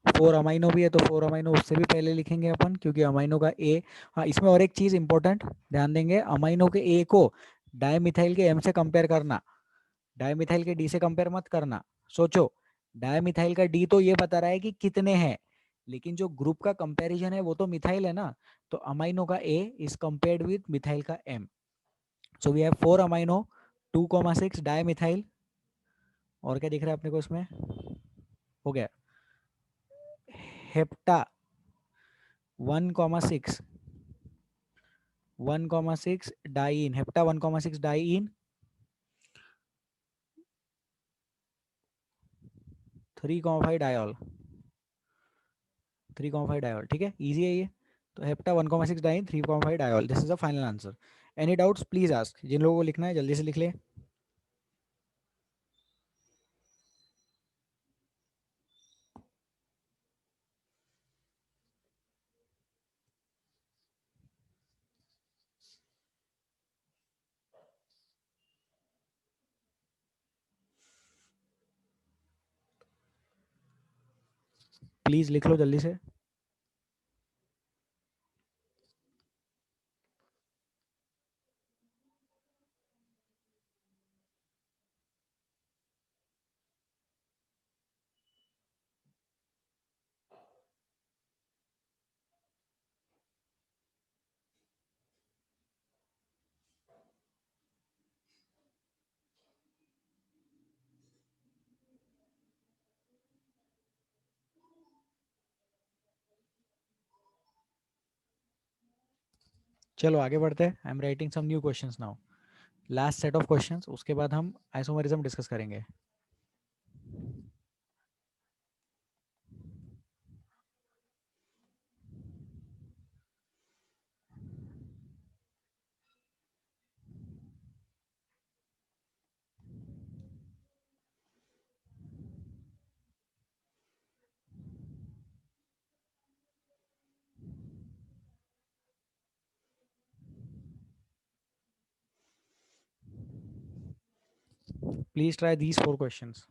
[SPEAKER 1] 4 amino भी है तो 4 अमाइनो उससे भी पहले लिखेंगे अपन, क्योंकि अमाइनो का ए। हाँ, इसमें और एक चीज इंपॉर्टेंट ध्यान देंगे, अमाइनो के ए को डाईमिथाइल के M से कंपेयर करना, डाईमिथाइल के D से कंपेयर मत करना। सोचो, डाईमिथाइल का D तो ये बता रहा है कि कितने हैं, लेकिन जो ग्रुप का कंपैरिजन है वो तो मिथाइल है ना, तो अमाइनो का A is compared with methyl का M. So we have 4 amino 2,6 dimethyl, और क्या दिख रहा है अपने को इसमें, हो गया hepta 1,6 1,6 diene, hepta 1,6 diene 3,5 diol, 3,5 diol, ठीक है, इजी है ये. तो hepta 1,6 diene 3,5 diol, this is the final answer. Any doubts please ask, जिन लोगों को लिखना है जल्दी से लिख ले. प्लीज लिख लो जल्दी से. चलो आगे बढ़ते हैं. I am writing some new questions now. Last set of questions, उसके बाद हम आइसोमरिज्म डिस्कस करेंगे. Please try these 4 questions.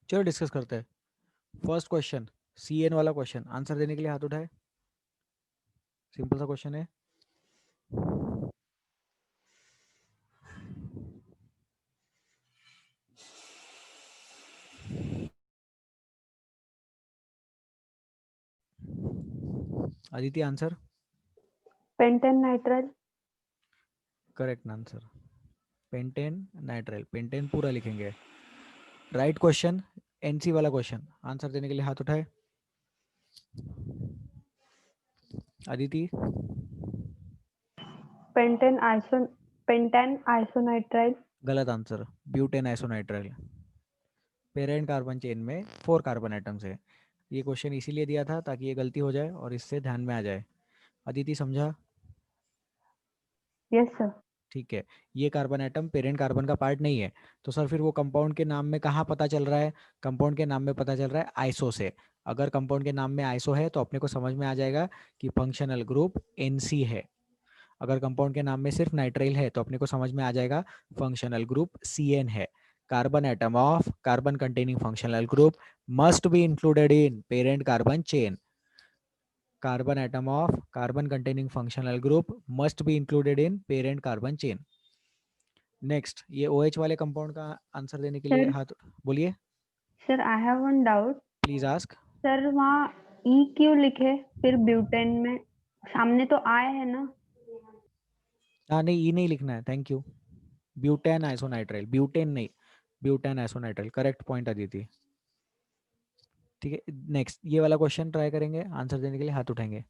[SPEAKER 1] चलो डिस्कस करते हैं. फर्स्ट क्वेश्चन, CN वाला क्वेश्चन, आंसर देने के लिए हाथ उठाए. सिंपल सा क्वेश्चन है. Aditi answer.
[SPEAKER 3] Pentane nitrile.
[SPEAKER 1] Correct answer, pentane nitrile. Pentane पूरा लिखेंगे. राइट क्वेश्चन, NC वाला क्वेश्चन, आंसर देने के लिए हाथ उठाए. अदिति.
[SPEAKER 3] पेंटेन आइसोनाइट्राइल.
[SPEAKER 1] गलत answer, butane isonitrile. Parent carbon chain में 4 कार्बन एटम्स है. ये क्वेश्चन इसीलिए दिया था ताकि ये गलती हो जाए और इससे ध्यान में आ जाए. अदिति समझा?
[SPEAKER 3] Yes sir.
[SPEAKER 1] ठीक है, ये कार्बन एटम पेरेंट कार्बन का पार्ट नहीं है, तो सर फिर वो कंपाउंड के नाम में कहाँ पता चल रहा है? कंपाउंड के नाम में पता चल रहा है आइसो से। अगर कंपाउंड के नाम में आइसो है तो अपने को समझ में आ जाएगा कि फंक्शनल ग्रुप NC है। अगर कंपाउंड के नाम में सिर्फ नाइट्राइल है तो अपने को समझ में आ जाएगा फंक्शनल ग्रुप CN है। Carbon atom of carbon containing functional group must be included in parent carbon chain. Carbon atom of carbon containing functional group must be included in parent carbon chain. Next, ये OH वाले कंपाउंड का आंसर देने के लिए
[SPEAKER 3] सर
[SPEAKER 1] हाथ बोलिए,
[SPEAKER 3] sir I have one doubt.
[SPEAKER 1] Please ask.
[SPEAKER 3] Sir वहाँ ई क्यों लिखे फिर ब्यूटेन में? सामने तो आई है ना।
[SPEAKER 1] हाँ नहीं, ई नहीं लिखना है, थैंक यू। ब्यूटेन आइसोनाइट्राइल, ब्यूटेन नहीं, ब्यूटेन आइसोनाइट्राइल, करेक्ट पॉइंट अदिति। ठीक है, नेक्स्ट ये वाला क्वेश्चन ट्राई करेंगे, आंसर देने के लिए हाथ उठाएंगे।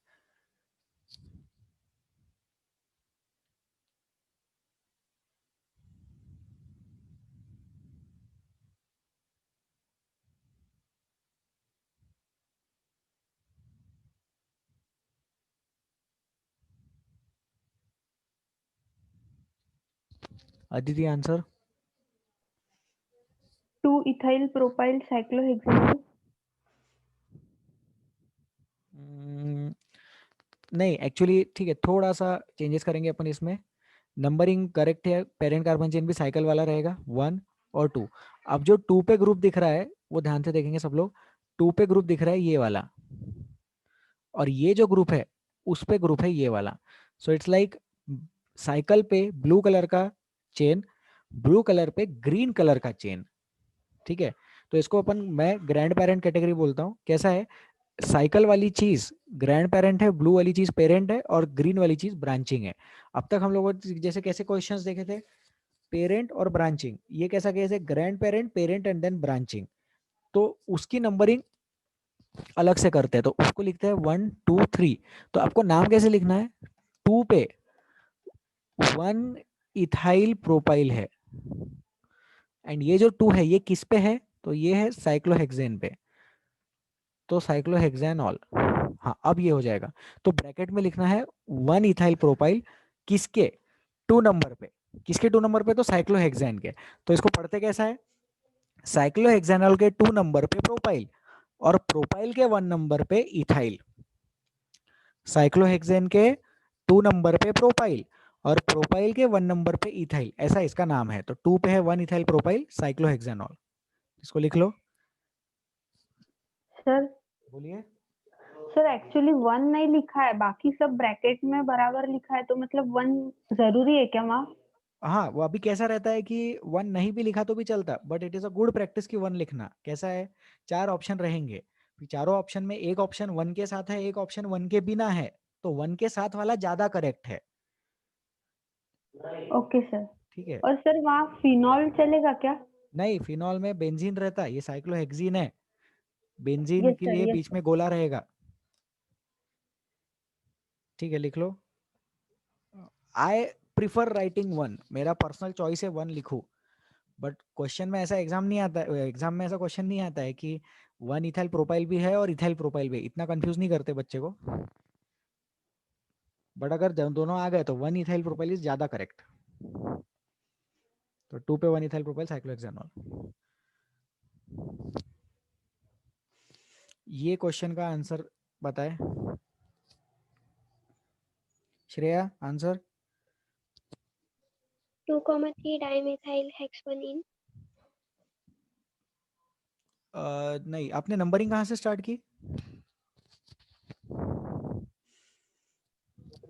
[SPEAKER 1] Aditi answer.
[SPEAKER 3] 2 ethyl propyl cyclohexanol.
[SPEAKER 1] नहीं एक्चुअली ठीक है, थोड़ा सा चेंजेस करेंगे अपन इसमें। नंबरिंग करेक्ट है, पेरेंट कार्बन चेन भी साइकिल वाला रहेगा 1 और 2। अब जो 2 पे ग्रुप दिख रहा है वो ध्यान से देखेंगे सब लोग, 2 पे ग्रुप दिख रहा है ये वाला, और ये जो ग्रुप है उस पे ग्रुप है ये वाला। सो इट्स लाइक साइकिल पे ब्लू कलर का चेन, ब्लू कलर पे ग्रीन कलर का चेन। ठीक है, तो इसको अपन मैं ग्रैंड पेरेंट कैटेगरी बोलता हूँ। कैसा है? साइकिल वाली चीज ग्रैंड पेरेंट है, ब्लू वाली चीज पेरेंट है, और ग्रीन वाली चीज ब्रांचिंग है। अब तक हम लोगों ने जैसे कैसे क्वेश्चंस देखे थे, पेरेंट और ब्रांचिंग, ये कैसा केस है? Grand parent, parent and then branching. तो उसकी नंबरिंग अलग से करते हैं, तो उसको लिखते हैं 1 2 3। तो आपको नाम कैसे लिखना है? 2 पे 1 इथाइल प्रोपाइल है, एंड ये जो 2 है ये किस पे है? तो ये है साइक्लोहेक्सेन पे, तो साइक्लोहेक्सेनॉल। हाँ अब ये हो जाएगा। तो ब्रैकेट में लिखना है 1 इथाइल प्रोपाइल, किसके? 2 नंबर पे। किसके 2 नंबर पे? तो साइक्लोहेक्सेन के। तो इसको पढ़ते कैसा है? साइक्लोहेक्सेनॉल के 2 नंबर पे प्रोपाइल, और प्रोपाइल के 1 नंबर पे इथाइल। साइक्लोहेक्सेन के 2 नंबर पे प्रोपाइल, और प्रोपाइल के 1 नंबर पे इथाइल, ऐसा इसका नाम है। तो 2 पे है 1 इथाइल प्रोपाइल साइक्लोहेक्सेनॉल। इसको लिख लो।
[SPEAKER 3] सर
[SPEAKER 1] बोलिए।
[SPEAKER 3] सर एक्चुअली 1 नहीं लिखा है, बाकी सब ब्रैकेट में बराबर लिखा है, तो मतलब 1 जरूरी है क्या वहाँ?
[SPEAKER 1] हाँ, वो अभी कैसा रहता है कि 1 नहीं भी लिखा तो भी चलता, but it is a good practice कि 1 लिखना। कैसा है? 4 ऑप्शन रहेंगे, चारों ऑप्शन में एक ऑप्शन 1 के साथ है, एक ऑप्शन 1 के बिना है, तो 1 के साथ वाला ज्यादा करेक्ट है।
[SPEAKER 3] Okay sir.
[SPEAKER 1] ठीक है,
[SPEAKER 3] और सर वहाँ फिनॉल चलेगा क्या?
[SPEAKER 1] नहीं फिनॉल में बेंजीन रहता है, ये साइक्लोहेक्सीन है। बेंजीन
[SPEAKER 3] यस
[SPEAKER 1] के
[SPEAKER 3] सर,
[SPEAKER 1] लिए
[SPEAKER 3] यस
[SPEAKER 1] बीच
[SPEAKER 3] सर।
[SPEAKER 1] में गोला रहेगा। ठीक है, लिख लो। आई प्रिफर राइटिंग 1, मेरा पर्सनल चॉइस है 1 लिखूं, बट क्वेश्चन में ऐसा एग्जाम नहीं आता है, एग्जाम में ऐसा क्वेश्चन नहीं आता है कि 1 इथाइल प्रोपाइल भी है और इथाइल प्रोपाइल भी, इतना कंफ्यूज नहीं करते बच्चे को। बट अगर दोनों आ गए तो 1 इथाइल प्रोपाइल इज ज्यादा करेक्ट। तो 2 पे 1 इथाइल प्रोपाइल साइक्लोहेक्सेनॉल। ये क्वेश्चन का आंसर बताए श्रेया, आंसर।
[SPEAKER 6] 2,3 dimethyl hexane.
[SPEAKER 1] नहीं, आपने नंबरिंग कहाँ से स्टार्ट की?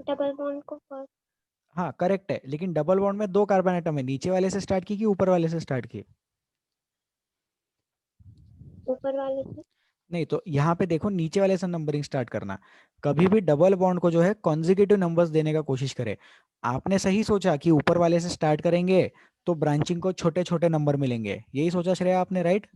[SPEAKER 6] डबल बॉन्ड को फर्स्ट,
[SPEAKER 1] हाँ करेक्ट है, लेकिन डबल बॉन्ड में 2 कार्बन एटम है, नीचे वाले से स्टार्ट की कि ऊपर वाले से स्टार्ट की?
[SPEAKER 6] ऊपर वाले से।
[SPEAKER 1] नहीं, तो यहाँ पे देखो नीचे वाले से नंबरिंग स्टार्ट करना। कभी भी डबल बॉन्ड को जो है कॉन्जिक्यूटिव नंबर्स देने का कोशिश करे। आपने सही सोचा कि ऊपर वाले से स्टार्ट करेंगे तो ब्रांचिंग को छोटे छोटे नंबर मिलेंगे, यही सोचा श्रेया आपने, राइट?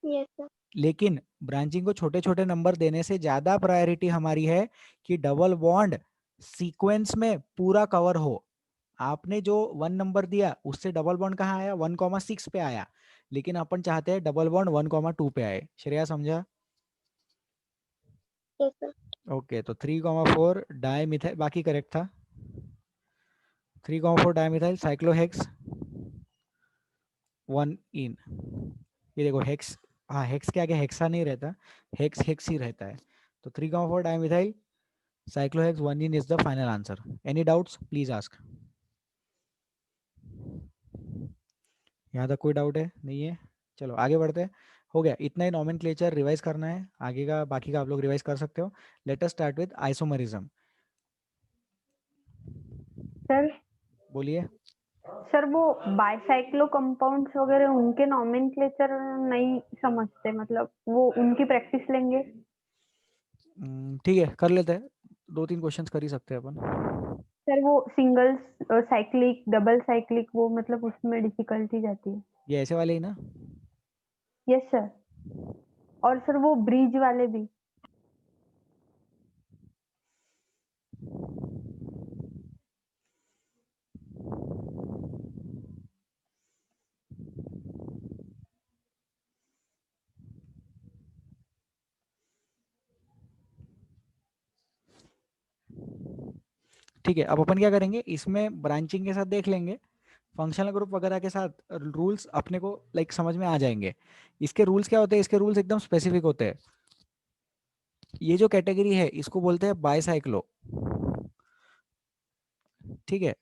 [SPEAKER 6] Yes sir.
[SPEAKER 1] लेकिन ब्रांचिंग को छोटे छोटे नंबर देने से ज्यादा प्रायोरिटी हमारी है कि डबल बॉन्ड सीक्वेंस में पूरा कवर हो। आपने जो 1 नंबर दिया उससे डबल बॉन्ड कहाँ आया? 1,6 पे आया, लेकिन अपन चाहते हैं डबल बॉन्ड 1,2 पे आए। श्रेया समझा?
[SPEAKER 6] Yes sir.
[SPEAKER 1] ओके, तो 3,4 डाई मिथाइल, बाकी करेक्ट था। 3,4 डाई मिथाइल साइक्लोहेक्स 1 इन। ये देखो हेक्स, हाँ हेक्स के आगे हेक्सा नहीं रहता, हेक्स हेक्स ही रहता है। तो 3,4 di methyl साइक्लोहेक्स 1 in is the final answer. Any doubts please ask. यहाँ तक कोई डाउट है? नहीं है। चलो आगे बढ़ते हैं। हो गया, इतना ही नॉमेनक्लेचर रिवाइज करना है, आगे का बाकी का आप लोग रिवाइज कर सकते हो। Let us start with isomerism.
[SPEAKER 3] Sir
[SPEAKER 1] बोलिए।
[SPEAKER 3] सर वो बाइसाइक्लो कंपाउंड्स वगैरह उनके नॉमेनक्लेचर नहीं समझते, मतलब वो उनकी प्रैक्टिस लेंगे।
[SPEAKER 1] ठीक है, कर लेते हैं, 2-3 क्वेश्चंस कर ही सकते हैं अपन।
[SPEAKER 3] सर वो सिंगल साइक्लिक डबल साइक्लिक वो मतलब उसमें डिफिकल्टी जाती है।
[SPEAKER 1] ये ऐसे वाले ही ना?
[SPEAKER 3] Yes sir. और सर वो ब्रिज वाले भी।
[SPEAKER 1] ठीक है, अब अपन क्या करेंगे, इसमें ब्रांचिंग के साथ देख लेंगे, फंक्शनल ग्रुप वगैरह के साथ रूल्स अपने को लाइक समझ में आ जाएंगे। इसके रूल्स क्या होते हैं? इसके रूल्स एकदम स्पेसिफिक होते हैं। ये जो कैटेगरी है इसको बोलते हैं बाइसाइक्लो, ठीक है।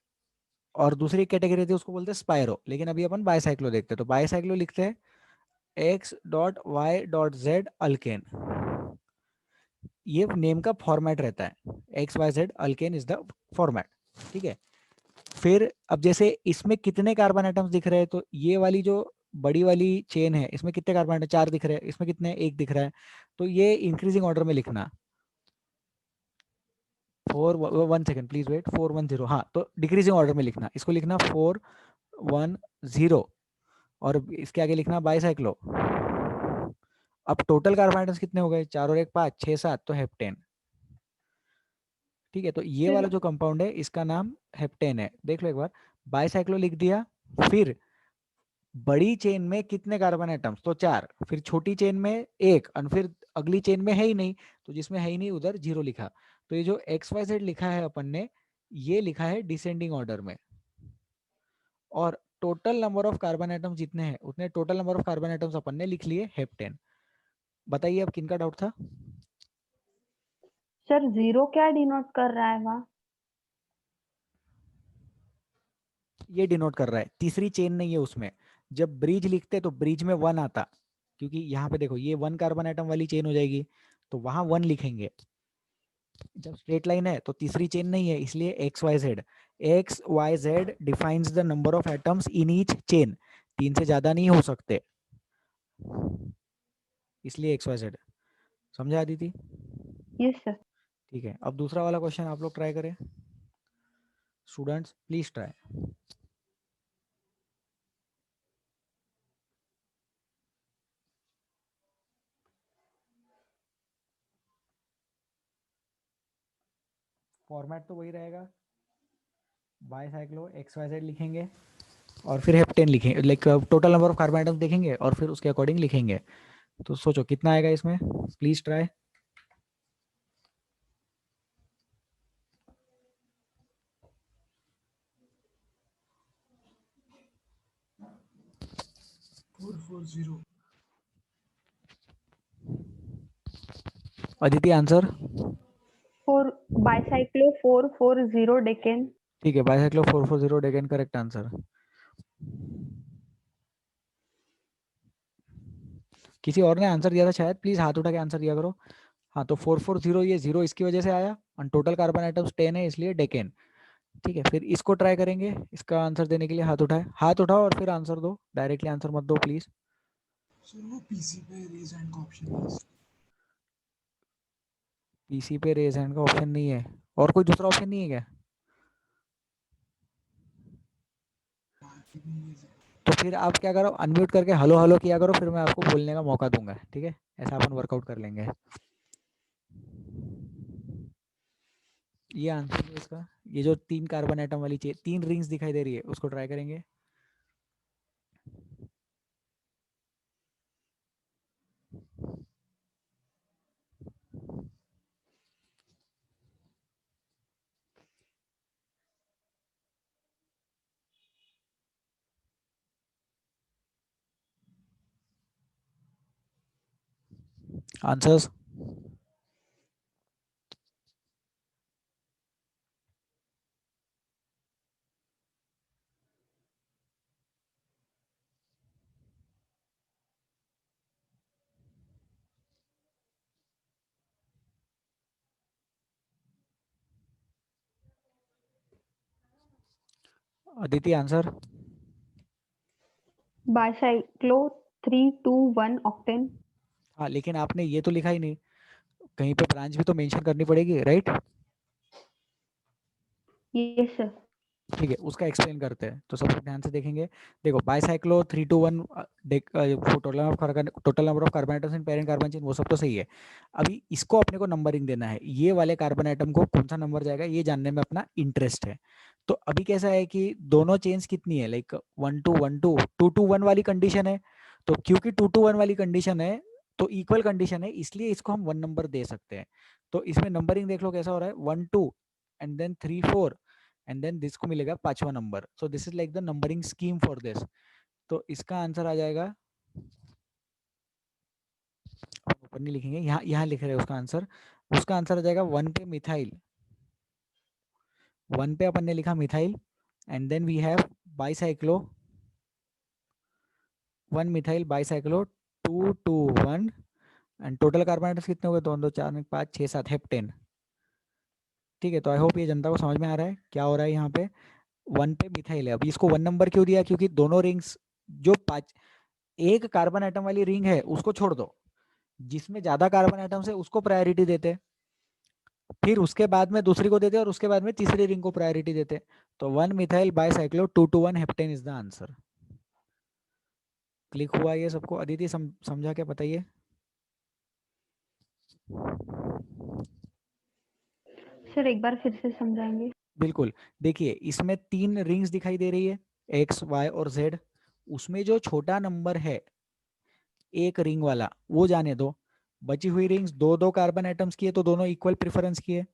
[SPEAKER 1] और दूसरी कैटेगरी थी उसको बोलते हैं स्पाइरो, लेकिन अभी अपन बाइसाइक्लो देखते हैं। तो बाइसाइक्लो लिखते हैं x.y.z अल्केन। ये नेम का फॉर्मेट रहता है, XYZ alkane is the format, ठीक है। फिर अब जैसे इसमें कितने कार्बन एटम्स दिख रहे हैं, तो ये वाली जो बड़ी वाली चेन है इसमें कितने कार्बन एटम? 4 दिख रहे हैं। इसमें कितने? 1 दिख रहा है। तो ये इंक्रीजिंग ऑर्डर में लिखना। 1 सेकेंड प्लीज वेट, 410, हाँ तो डिक्रीजिंग ऑर्डर में लिखना। इसको लिखना 410 और इसके आगे लिखना बाइसाइक्लो। अब टोटल कार्बन एटम्स कितने हो गए? 4 और 1 5, 6 7, तो हेप्टेन, ठीक है। तो ये वाला जो कंपाउंड है इसका नाम हेप्टेन है। देख लो एक बार, बाइसाइक्लो लिख दिया, फिर बड़ी चेन में कितने कार्बन एटम्स? तो 4, फिर छोटी चेन में 1, और फिर अगली चेन में है ही नहीं, तो जिसमें है ही नहीं उधर 0 लिखा। तो ये जो XYZ लिखा है अपन ने, ये लिखा है डिसेंडिंग ऑर्डर में। और total number of carbon atoms जितने हैं उतने total number of carbon atoms अपन ने लिख लिए हेप्टेन। बताइए अब किनका डाउट था?
[SPEAKER 3] सर जीरो क्या डिनोट कर रहा है वहाँ?
[SPEAKER 1] ये डिनोट कर रहा है तीसरी चेन नहीं है उसमें। जब ब्रिज लिखते तो ब्रिज में 1 आता, क्योंकि यहाँ पे देखो ये 1 कार्बन एटम वाली चेन हो जाएगी, तो वहां 1 लिखेंगे। जब स्ट्रेट लाइन है तो तीसरी चेन नहीं है, इसलिए XYZ defines the number of atoms in each chain. 3 से ज्यादा नहीं हो सकते, इसलिए XYZ। समझा अदिति?
[SPEAKER 3] Yes sir.
[SPEAKER 1] ठीक है, अब दूसरा वाला क्वेश्चन आप लोग ट्राई करें। Students please try. फॉर्मेट तो वही रहेगा, बाइसाइक्लो XYZ लिखेंगे और फिर हेप्टेन लिखेंगे, like total number of carbon atoms देखेंगे और फिर उसके अकॉर्डिंग लिखेंगे। तो सोचो कितना आएगा इसमें, please try.
[SPEAKER 5] Four four zero.
[SPEAKER 1] Aditi answer?
[SPEAKER 3] Four bicyclo 440 decane.
[SPEAKER 1] ठीक है, बाइसाइक्लो 440 डेकेन करेक्ट आंसर। किसी और ने आंसर दिया था शायद, प्लीज हाथ उठा के आंसर दिया करो। हाँ, तो 440, ये 0 इसकी वजह से आया, और टोटल कार्बन आइटम्स 10 है इसलिए डेकेन। ठीक है, फिर इसको ट्राई करेंगे, इसका आंसर देने के लिए हाथ उठाए, हाथ उठाओ और फिर आंसर दो, डायरेक्टली आंसर मत दो प्लीज।
[SPEAKER 5] सर वो पीसी पे रेज हैंड का ऑप्शन है।
[SPEAKER 1] पीसी पे रेज हैंड का ऑप्शन नहीं है, और कोई दूसरा ऑप्शन नहीं है क्या? तो फिर आप क्या करो, अनम्यूट करके हेलो हेलो किया करो, फिर मैं आपको बोलने का मौका दूंगा, ठीक है? ऐसा अपन वर्कआउट कर लेंगे। ये आंसर है इसका। ये जो 3 कार्बन एटम वाली चेन, 3 रिंग्स दिखाई दे रही है, उसको ट्राई करेंगे। Answers? Aditi answer?
[SPEAKER 3] Bicyclo 321 octane.
[SPEAKER 1] हाँ, लेकिन आपने ये तो लिखा ही नहीं, कहीं पे ब्रांच भी तो मेंशन करनी पड़ेगी, राइट?
[SPEAKER 3] Yes sir.
[SPEAKER 1] ठीक है, उसका एक्सप्लेन करते हैं, तो सब लोग ध्यान से देखेंगे। देखो, bicyclo 321 total number of carbon atoms in parent carbon chain, वो सब तो सही है। अभी इसको अपने को नंबरिंग देना है, ये वाले कार्बन एटम को कौन सा नंबर जाएगा ये जानने में अपना इंटरेस्ट है। तो अभी कैसा है कि दोनों चेन्स कितनी है, लाइक 1 2 2 1 वाली कंडीशन है। तो क्योंकि 2 2 1 वाली कंडीशन है तो इक्वल कंडीशन है, इसलिए इसको हम 1 नंबर दे सकते हैं। तो इसमें नंबरिंग देख लो कैसा हो रहा है, 1 2 and then 3 4 and then this को मिलेगा 5वां number. So this is like the numbering scheme for this. तो इसका आंसर आ जाएगा, ऊपर नहीं लिखेंगे, यहाँ लिख रहे हैं उसका आंसर। उसका आंसर आ जाएगा 1 पे मिथाइल, 1 पे अपन ने लिखा methyl, and then we have bicyclo 1 methyl bicyclo 2 2 1 and total carbon atoms कितने हो गए, 2 2 4 5 6 7 हेप्टेन। ठीक है, तो आई होप ये जनता को समझ में आ रहा है क्या हो रहा है यहाँ पे। 1 पे मिथाइल है, अभी इसको 1 नंबर क्यों दिया, क्योंकि दोनों रिंग्स जो 5 एक कार्बन एटम वाली रिंग है उसको छोड़ दो, जिसमें ज्यादा कार्बन एटम्स है उसको प्रायोरिटी देते, फिर उसके बाद में दूसरी को देते और उसके बाद में तीसरी रिंग को प्रायोरिटी देते। तो 1 methyl bicyclo 2 2 1 heptane is the answer. Click हुआ ये सबको? अदिति समझा क्या, बताइए।
[SPEAKER 3] सर एक बार फिर से समझाएंगे?
[SPEAKER 1] बिल्कुल, देखिए इसमें 3 रिंग्स दिखाई दे रही है, एक्स वाई और जेड। उसमें जो छोटा नंबर है एक रिंग वाला वो जाने दो, बची हुई रिंग्स दो दो कार्बन एटम्स की है तो दोनों इक्वल प्रेफरेंस की है।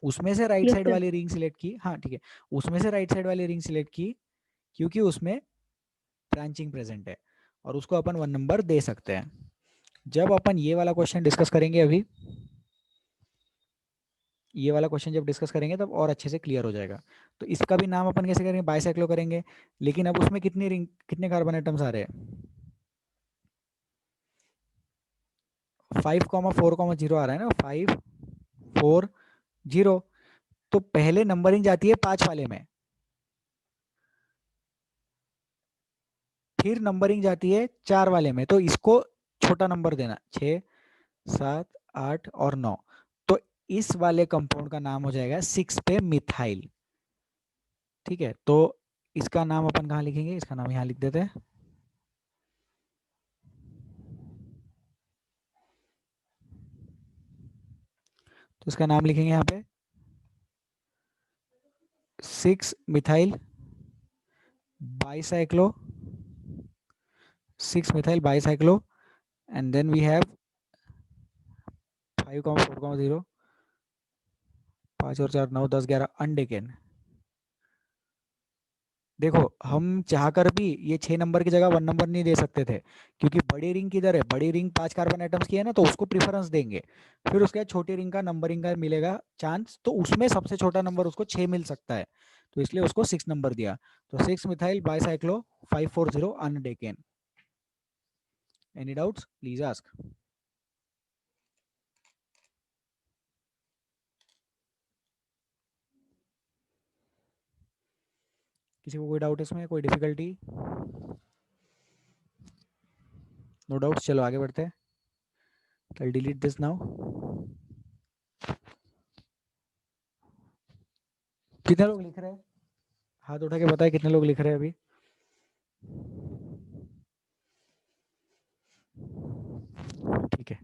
[SPEAKER 1] उसमें से राइट
[SPEAKER 3] यस
[SPEAKER 1] साइड
[SPEAKER 3] सर।
[SPEAKER 1] वाली रिंग सिलेक्ट की, हाँ ठीक है, उसमें से राइट साइड वाली रिंग सिलेक्ट की क्योंकि उसमें ब्रांचिंग प्रेजेंट है और उसको अपन 1 नंबर दे सकते हैं। जब अपन ये वाला क्वेश्चन डिस्कस करेंगे, अभी ये वाला क्वेश्चन जब डिस्कस करेंगे तब और अच्छे से क्लियर हो जाएगा। तो इसका भी नाम अपन कैसे करेंगे, बाइसाइक्लो करेंगे। लेकिन अब उसमें कितनी रिंग, कितने कार्बन एटम्स आ रहे हैं, 5,4,0 आ रहा है ना, 5 4 0। तो पहले नंबरिंग जाती है 5 वाले में, फिर नंबरिंग जाती है 4 वाले में। तो इसको छोटा नंबर देना, 6 7 8 और 9। तो इस वाले कंपाउंड का नाम हो जाएगा 6 पे मिथाइल। ठीक है, तो इसका नाम अपन कहाँ लिखेंगे, इसका नाम यहाँ लिख देते हैं। तो इसका नाम लिखेंगे यहाँ पे 6 methyl bicyclo, 6 methyl bicyclo, and then we have 5,4,0, 5 और 4 9 10 11 अनडेकेन। देखो हम चाहकर भी ये 6 नंबर की जगह 1 नंबर नहीं दे सकते थे, क्योंकि बड़ी रिंग किधर है, बड़ी रिंग 5 कार्बन एटम्स की है ना, तो उसको प्रेफरेंस देंगे। फिर उसके बाद छोटी रिंग का नंबरिंग का मिलेगा चांस, तो उसमें सबसे छोटा नंबर उसको 6 मिल सकता है, तो इसलिए उसको 6 नंबर दिया। तो 6 methyl bicyclo 540 undecane. Any doubts please ask. किसी को कोई डाउट इसमें, कोई डिफिकल्टी? नो डाउट्स, चलो आगे बढ़ते हैं। I'll delete this now. कितने लोग लिख रहे हैं, हाथ उठा के बताए कितने लोग लिख रहे हैं अभी। ठीक है,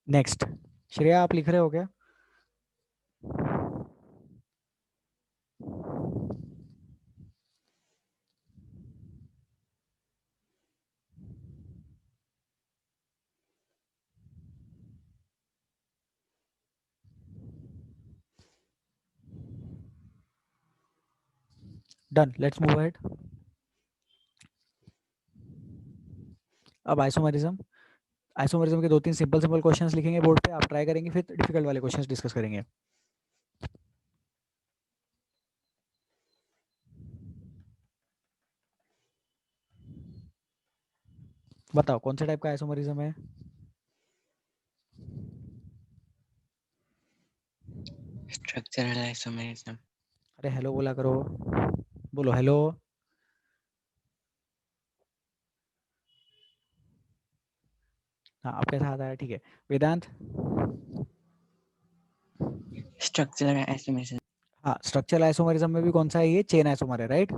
[SPEAKER 1] नेक्स्ट श्रेया आप लिख रहे हो क्या? Done, let's move ahead. अब आइसोमेरिज्म, आइसोमरिज्म के 2-3 सिंपल क्वेश्चंस लिखेंगे बोर्ड पे, आप ट्राई करेंगे, फिर डिफिकल्ट वाले क्वेश्चंस डिस्कस करेंगे। बताओ कौन सा टाइप का आइसोमरिज्म है?
[SPEAKER 2] Structural isomerism.
[SPEAKER 1] अरे हेलो बोला करो, बोलो हेलो। हाँ आपके साथ आया, ठीक है। वेदांत?
[SPEAKER 2] Structural isomerism.
[SPEAKER 1] हाँ, स्ट्रक्चरल आइसोमरिज्म में भी कौन सा है ये? चेन आइसोमर है, राइट?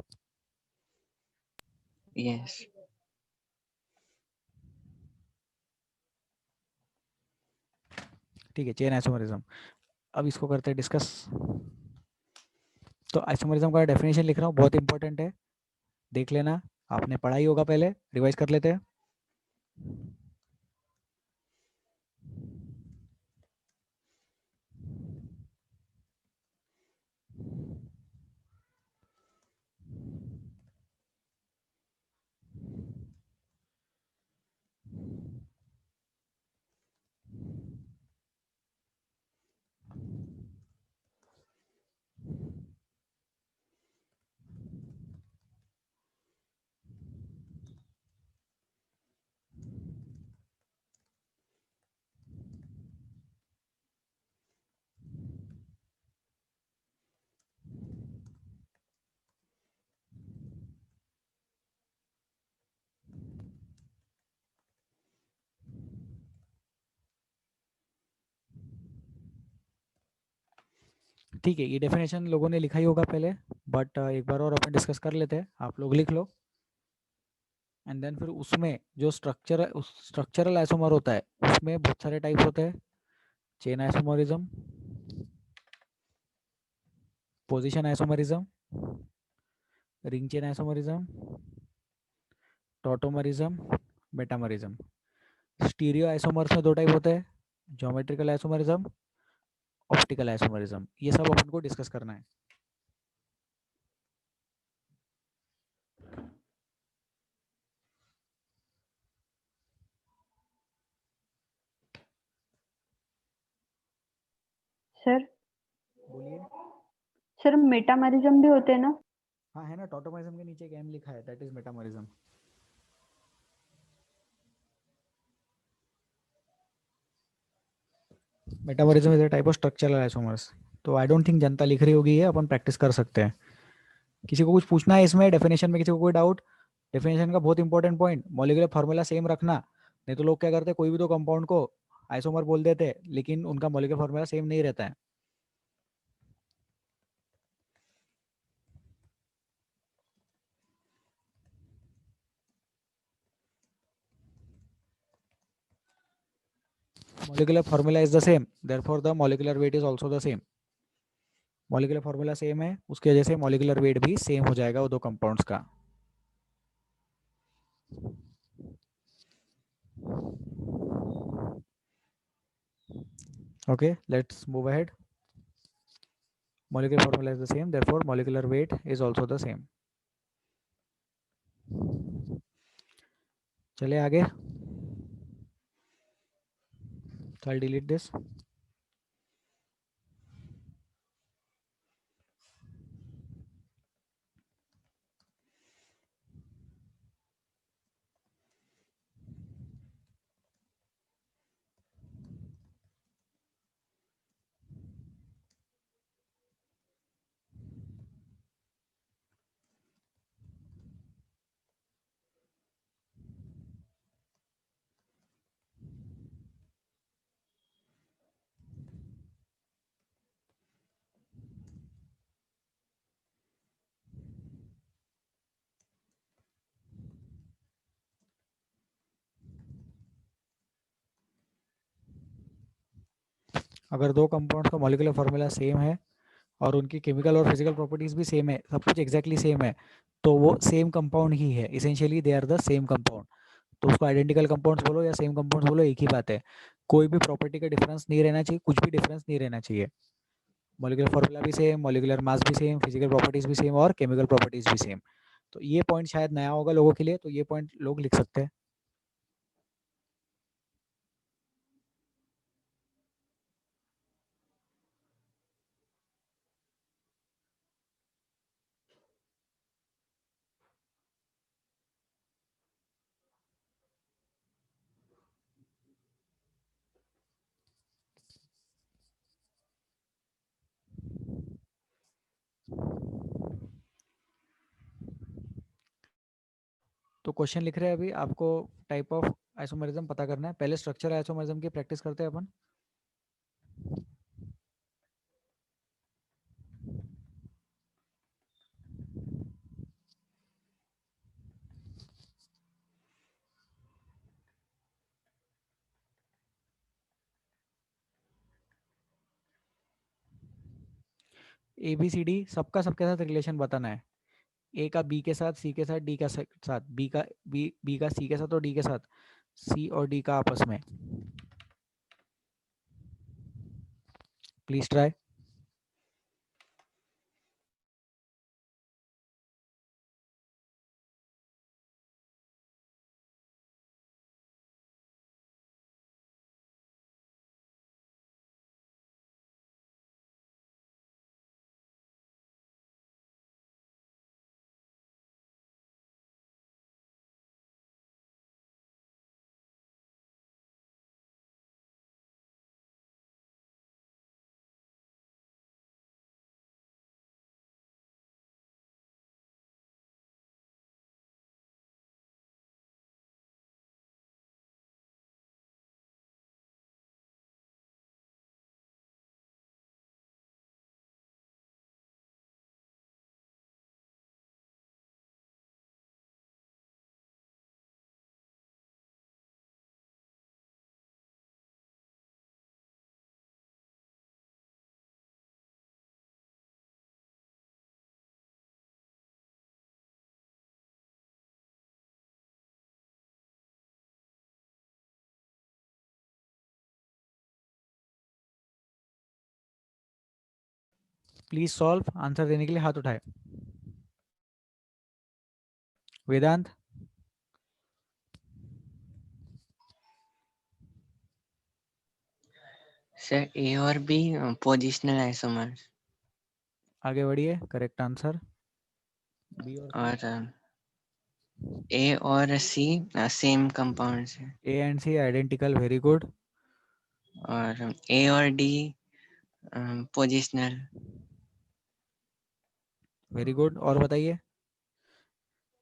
[SPEAKER 2] Yes.
[SPEAKER 1] ठीक है, चेन आइसोमरिज्म। अब इसको करते हैं डिस्कस। तो आइसोमरिज्म का डेफिनेशन लिख रहा हूँ, बहुत इंपॉर्टेंट है, देख लेना, आपने पढ़ा ही होगा पहले, रिवाइज कर लेते हैं। ठीक है, ये डेफिनेशन लोगों ने लिखा ही होगा पहले, बट एक बार और अपन डिस्कस कर लेते हैं। आप लोग लिख लो, एंड देन फिर उसमें जो स्ट्रक्चरल आइसोमर होता है उसमें बहुत सारे टाइप्स होते हैं। Chain isomerism, position isomerism, ring chain isomerism, tautomerism, metamerism. Stereo isomers में 2 टाइप होते हैं, ज्योमेट्रिकल आइसोमरिज्म, ऑप्टिकल आइसोमरिज्म। ये सब अपन को डिस्कस करना है।
[SPEAKER 3] सर
[SPEAKER 1] बोलिए।
[SPEAKER 3] सर मेटामरिज्म भी होते हैं ना?
[SPEAKER 1] हाँ है ना, टॉटोमरिज्म के नीचे एक एम लिखा है, that is metamerism. Metamerism is a type of structural isomers. तो आई डोंट थिंक जनता लिख रही होगी, ये अपन प्रैक्टिस कर सकते हैं। किसी को कुछ पूछना है इसमें डेफिनेशन में? किसी को कोई डाउट? डेफिनेशन का बहुत important point, molecular formula same रखना, नहीं तो लोग क्या करते हैं, कोई भी तो कंपाउंड को आइसोमर बोल देते हैं, लेकिन उनका मॉलिक्यूलर फार्मूला सेम नहीं रहता है। molecular formula is the same, therefore the molecular weight is also the same। Molecular formula same है, उसकी वजह से मॉलिक्यूलर वेट भी सेम हो जाएगा वो 2 कंपाउंड्स का। Okay, let's move ahead. molecular formula is the same, therefore molecular weight is also the same। चले आगे, so I'll delete this। अगर 2 कंपाउंड्स का मॉलिक्यूलर फार्मूला सेम है और उनकी केमिकल और फिजिकल प्रॉपर्टीज भी सेम है, सब कुछ एग्जैक्टली सेम है, तो वो सेम कंपाउंड ही है, essentially they are the same compound. तो उसको आइडेंटिकल कंपाउंड्स बोलो या सेम कंपाउंड्स बोलो, एक ही बात है। कोई भी प्रॉपर्टी का डिफरेंस नहीं रहना चाहिए, कुछ भी डिफरेंस नहीं रहना चाहिए। मॉलिक्यूलर फार्मूला भी सेम, मॉलिक्यूलर मास भी सेम, फिजिकल प्रॉपर्टीज भी सेम और केमिकल प्रॉपर्टीज भी सेम। तो ये पॉइंट शायद नया होगा लोगों के लिए, तो ये पॉइंट लोग लिख सकते हैं। तो क्वेश्चन लिख रहे हैं अभी, आपको टाइप ऑफ आइसोमेरिज्म पता करना है। पहले स्ट्रक्चर आइसोमेरिज्म की प्रैक्टिस करते हैं अपन। ABCD सबका सबके साथ रिलेशन बताना है। ए का बी के साथ, सी के साथ, डी का साथ, बी का सी के साथ और डी के साथ, सी और डी का आपस में। Please try. Please solve. Answer देने के लिए हाथ उठाए। वेदांत।
[SPEAKER 2] सर ए और बी पोजिशनल आइसोमर्स
[SPEAKER 1] आगे बढ़िए। Correct answer. बी और
[SPEAKER 2] और ए और सी सेम कंपाउंड्स है
[SPEAKER 1] A and C identical. Very good.
[SPEAKER 2] और ए और डी पोजिशनल
[SPEAKER 1] वेरी गुड। और बताइए।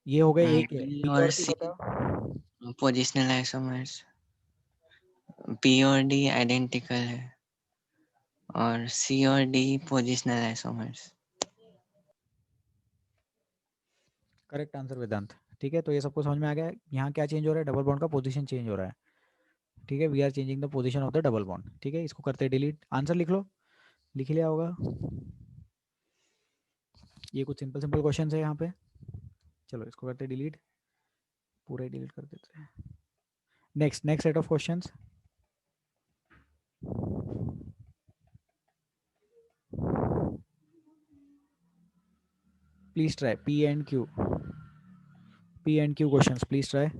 [SPEAKER 1] ये हो गए ए के।
[SPEAKER 2] बी
[SPEAKER 1] बी
[SPEAKER 2] और
[SPEAKER 1] और सी
[SPEAKER 2] सी
[SPEAKER 1] बताओ।
[SPEAKER 2] पोजिशनल आइसोमर्स बी और डी आइडेंटिकल है और सी और D positional isomers.
[SPEAKER 1] Correct answer Vedant. ठीक है, तो ये सबको समझ में आ गया है। यहाँ क्या चेंज हो रहा है? डबल बॉन्ड का पोजीशन चेंज हो रहा है। ठीक है, we are changing the position of the double bond. ठीक है, इसको करते डिलीट। आंसर लिख लो। लिख लिया होगा। ये कुछ सिंपल सिंपल क्वेश्चन है यहाँ पे। चलो इसको करते डिलीट। पूरा ही डिलीट कर देते हैं। Next set of questions. Please try P and Q questions. Please try.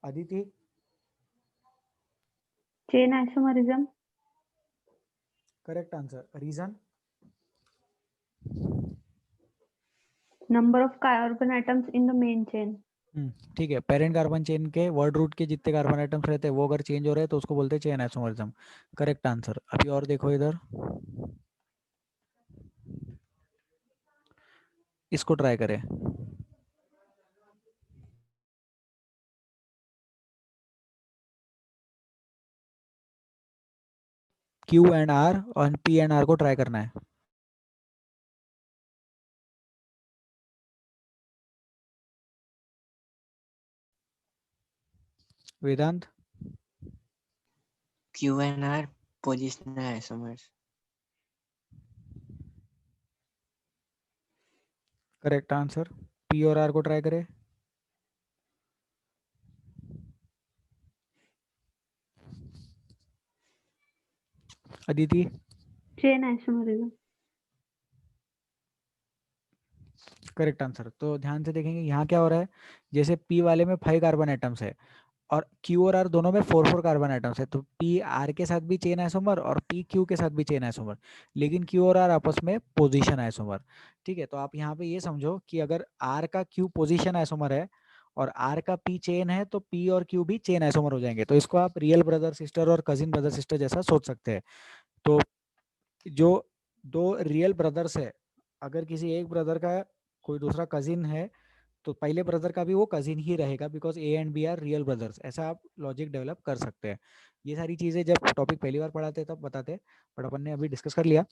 [SPEAKER 1] Aditi.
[SPEAKER 3] chain isomerism.
[SPEAKER 1] Correct answer. Reason.
[SPEAKER 3] Number of carbon atoms in the main chain.
[SPEAKER 1] ठीक है, पेरेंट कार्बन चेन के वर्ड रूट के जितने कार्बन आइटम्स रहते हैं वो अगर चेंज हो रहे हैं तो उसको बोलते हैं चेन आइसोमरिज्म। Correct answer. अभी और देखो इधर, इसको ट्राई करें। Q एंड R और P एंड R को ट्राई करना है। Vedant.
[SPEAKER 2] Q and R positional isomers
[SPEAKER 1] correct answer. P और R को ट्राई करें। Aditi.
[SPEAKER 3] Chain isomerism.
[SPEAKER 1] Correct answer. तो ध्यान से देखेंगे यहाँ क्या हो रहा है, जैसे P वाले में 5 कार्बन एटम्स है और Q और R दोनों में 4 कार्बन एटम्स है, तो P R के साथ भी चेन आइसोमर और P Q के साथ भी चेन आइसोमर, लेकिन Q और R आपस में पोजीशन आइसोमर। ठीक है, तो आप यहाँ पे ये समझो कि अगर R का Q पोजीशन आइसोमर है और R का P चेन है तो P और Q भी चेन आइसोमर हो जाएंगे। तो इसको आप रियल ब्रदर सिस्टर और कजिन ब्रदर सिस्टर जैसा सोच सकते हैं। तो जो दो रियल ब्रदर्स है, अगर किसी एक ब्रदर का कोई दूसरा कजिन है तो पहले ब्रदर का भी वो कजिन ही रहेगा, because A and B are real brothers. ऐसा आप लॉजिक डेवलप कर सकते हैं। ये सारी चीजें जब टॉपिक पहली बार पढ़ाते तब बताते, बट अपन ने अभी डिस्कस कर लिया।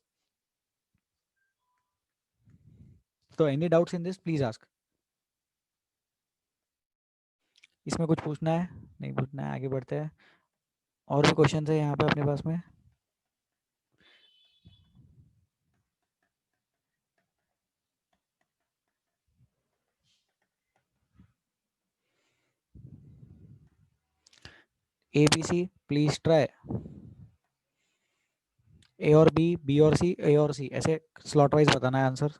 [SPEAKER 1] तो any doubts in this please ask. इसमें कुछ पूछना है? नहीं पूछना है, आगे बढ़ते हैं। और भी क्वेश्चन है यहाँ पे अपने पास में? A B C please try, A और बी, बी और सी, ए और सी, ऐसे स्लॉट वाइज बताना है आंसर।